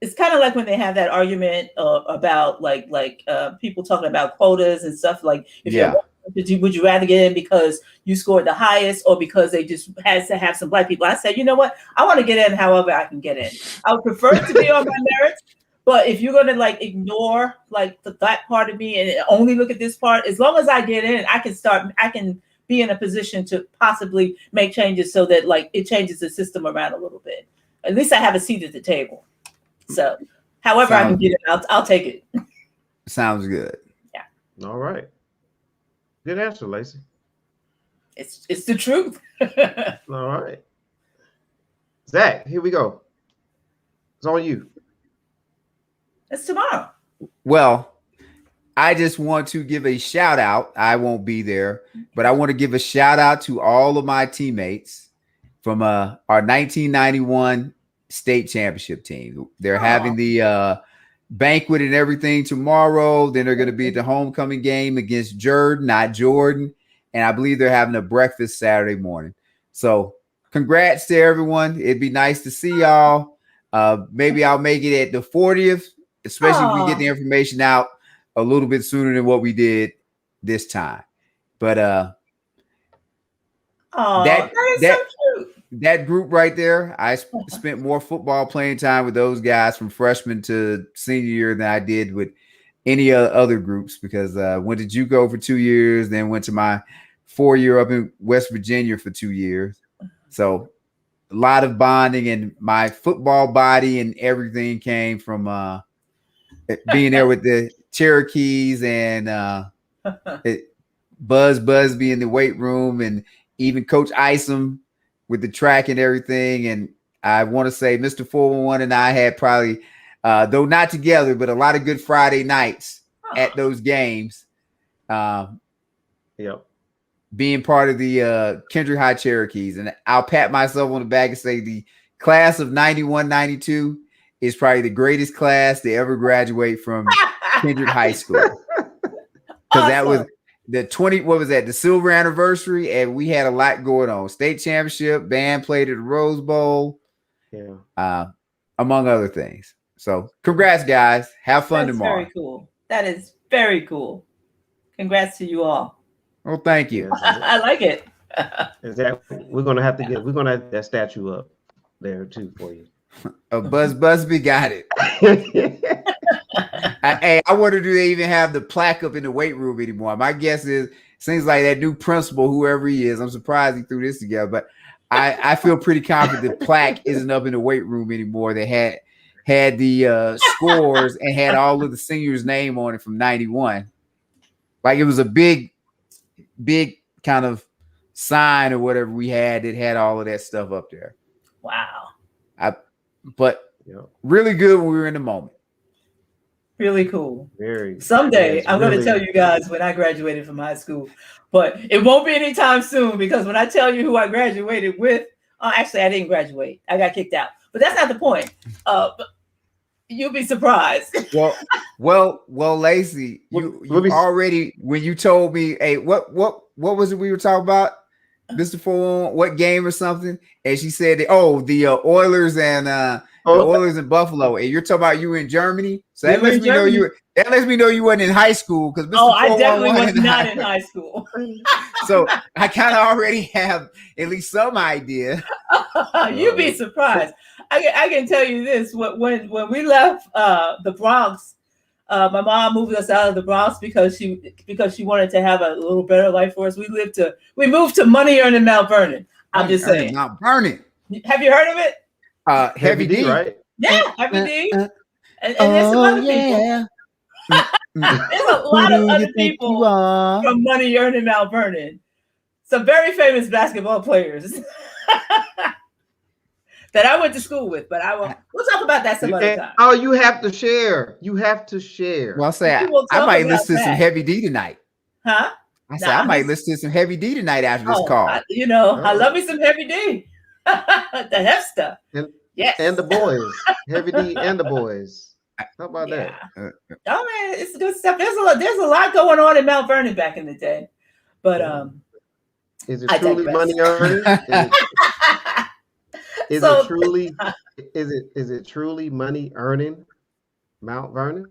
D: it's kind of like when they have that argument about people talking about quotas and stuff like would you rather get in because you scored the highest or because they just has to have some black people? I said, you know what? I want to get in however I can get in. I would prefer to be on my merits, but if you're gonna like ignore like that part of me and only look at this part, as long as I get in, I can be in a position to possibly make changes so that like it changes the system around a little bit. At least I have a seat at the table. So however I can get it, I'll take it.
B: Sounds good.
D: Yeah.
A: All right. Good answer, Lacey.
D: It's the truth.
A: All right. Zach, here we go. It's on you.
D: It's tomorrow.
B: Well, I just want to give a shout out. I won't be there, but I want to give a shout out to all of my teammates from our 1991 state championship team. They're having the banquet and everything tomorrow. Then they're going to be at the homecoming game against Jordan, not Jordan. And I believe they're having a breakfast Saturday morning. So congrats to everyone. It'd be nice to see y'all. Maybe I'll make it at the 40th, especially if we get the information out a little bit sooner than what we did this time. But
D: that is so cute.
B: That group right there, I spent more football playing time with those guys from freshman to senior year than I did with any other groups because went to JUCO for 2 years, then went to my 4 year up in West Virginia for 2 years. So lot of bonding, and my football body and everything came from being there with the Cherokees and Buzz Busby in the weight room, and even Coach Isom with the track and everything. And I want to say Mr. 411 and I had probably, though not together, but a lot of good Friday nights at those games.
A: Yep.
B: Being part of the Kendrick High Cherokees. And I'll pat myself on the back and say the class of 91-92 is probably the greatest class to ever graduate from Kendrick High School. Because that was the the silver anniversary, and we had a lot going on. State championship, band played at the Rose Bowl, among other things. So congrats, guys. Have fun tomorrow.
D: Very cool. That is very cool. Congrats to you all.
B: Well, thank you.
D: I like it.
A: We're gonna have that statue up there too for you.
B: Buzz Busby got it. I wonder, do they even have the plaque up in the weight room anymore? My guess is, seems like that new principal, whoever he is, I'm surprised he threw this together, but I feel pretty confident the plaque isn't up in the weight room anymore. They had the scores and had all of the seniors' name on it from 91. Like it was a big kind of sign or whatever we had that had all of that stuff up there.
D: Wow.
B: But really good when we were in the moment.
D: Really cool.
A: Someday
D: I'm going to tell you guys when I graduated from high school, but it won't be anytime soon, because when I tell you who I graduated with, actually I didn't graduate. I got kicked out, but that's not the point. But you'll be surprised.
B: Well, Lacey, you already, when you told me, hey, what was it we were talking about? Mr. 411, what game or something? And she said, the Oilers and the Oilers in Buffalo. And you're talking about you were in Germany. So that lets me know you weren't in high school, because
D: I definitely was not in high school.
B: So I kind of already have at least some idea.
D: You'd be surprised. I can tell you this: when we left the Bronx, my mom moved us out of the Bronx because she wanted to have a little better life for us. We moved to money earning Mount Vernon. I'm just saying.
B: Mount Vernon.
D: Have you heard of it?
A: Heavy D, right?
D: Yeah, Heavy D. And there's some other people. There's a lot of other people from money earning Mount Vernon. Some very famous basketball players that I went to school with, but we'll talk about that some other time.
A: Oh, you have to share.
B: Well, I'll say I might listen to some Heavy D tonight.
D: Huh?
B: I might listen to some Heavy D tonight after this call.
D: I love me some Heavy D. The Hefster. Yes.
A: And the boys. Heavy D and the boys. How about that?
D: Oh man, it's good stuff. There's a lot going on in Mount Vernon back in the day. But
A: is it truly money earning? Is it truly money earning Mount Vernon?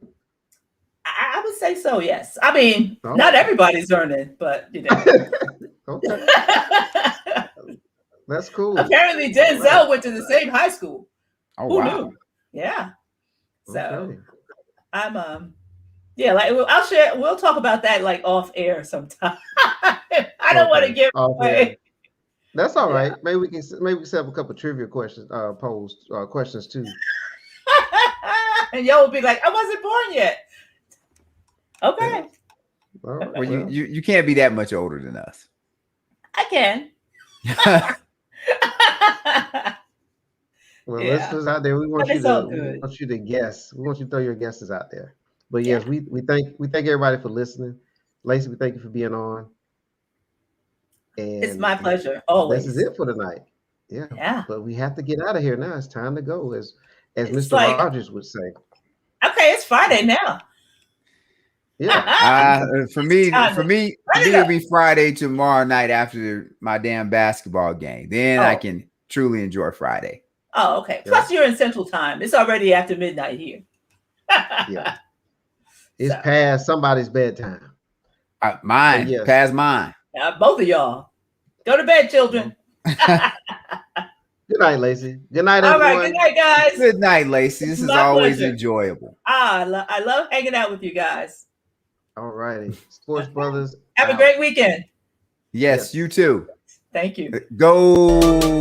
D: I would say so, yes. I mean, not everybody's earning, but
A: Okay. That's cool.
D: Apparently Denzel went to the same high school.
B: Oh,
D: Who
B: wow.
D: knew? Yeah. So
A: Okay.
D: I'm I'll share. We'll talk about that like off air sometime. I don't want to give away.
A: That's all right. Maybe we can set up a couple of trivia questions, questions too.
D: And y'all will be like, I wasn't born yet. Okay.
B: Well, you can't be that much older than us.
D: I can.
A: Well, listeners out there, we want you to guess. We want you to throw your guesses out there. But yes, we thank everybody for listening. Lacey, we thank you for being on. And
D: it's my pleasure. Always.
A: This is it for tonight. Yeah. But we have to get out of here now. It's time to go, as Mr. Rogers would say.
D: Okay, it's Friday now.
A: Yeah.
B: For me, it'll be Friday tomorrow night after my damn basketball game. Then I can truly enjoy Friday.
D: Oh, okay. Plus, you're in Central Time. It's already after midnight here.
A: Yeah. It's past somebody's bedtime.
B: Mine. Yes. Past mine.
D: Both of y'all. Go to bed, children.
A: Good night, Lacey. Good night, everyone.
D: All right. Good night, guys.
B: Good night, Lacey. This is always enjoyable.
D: I love hanging out with you guys.
A: All righty. Sports Brothers.
D: Have a great weekend.
B: Yes, you too.
D: Thank you.
B: Go.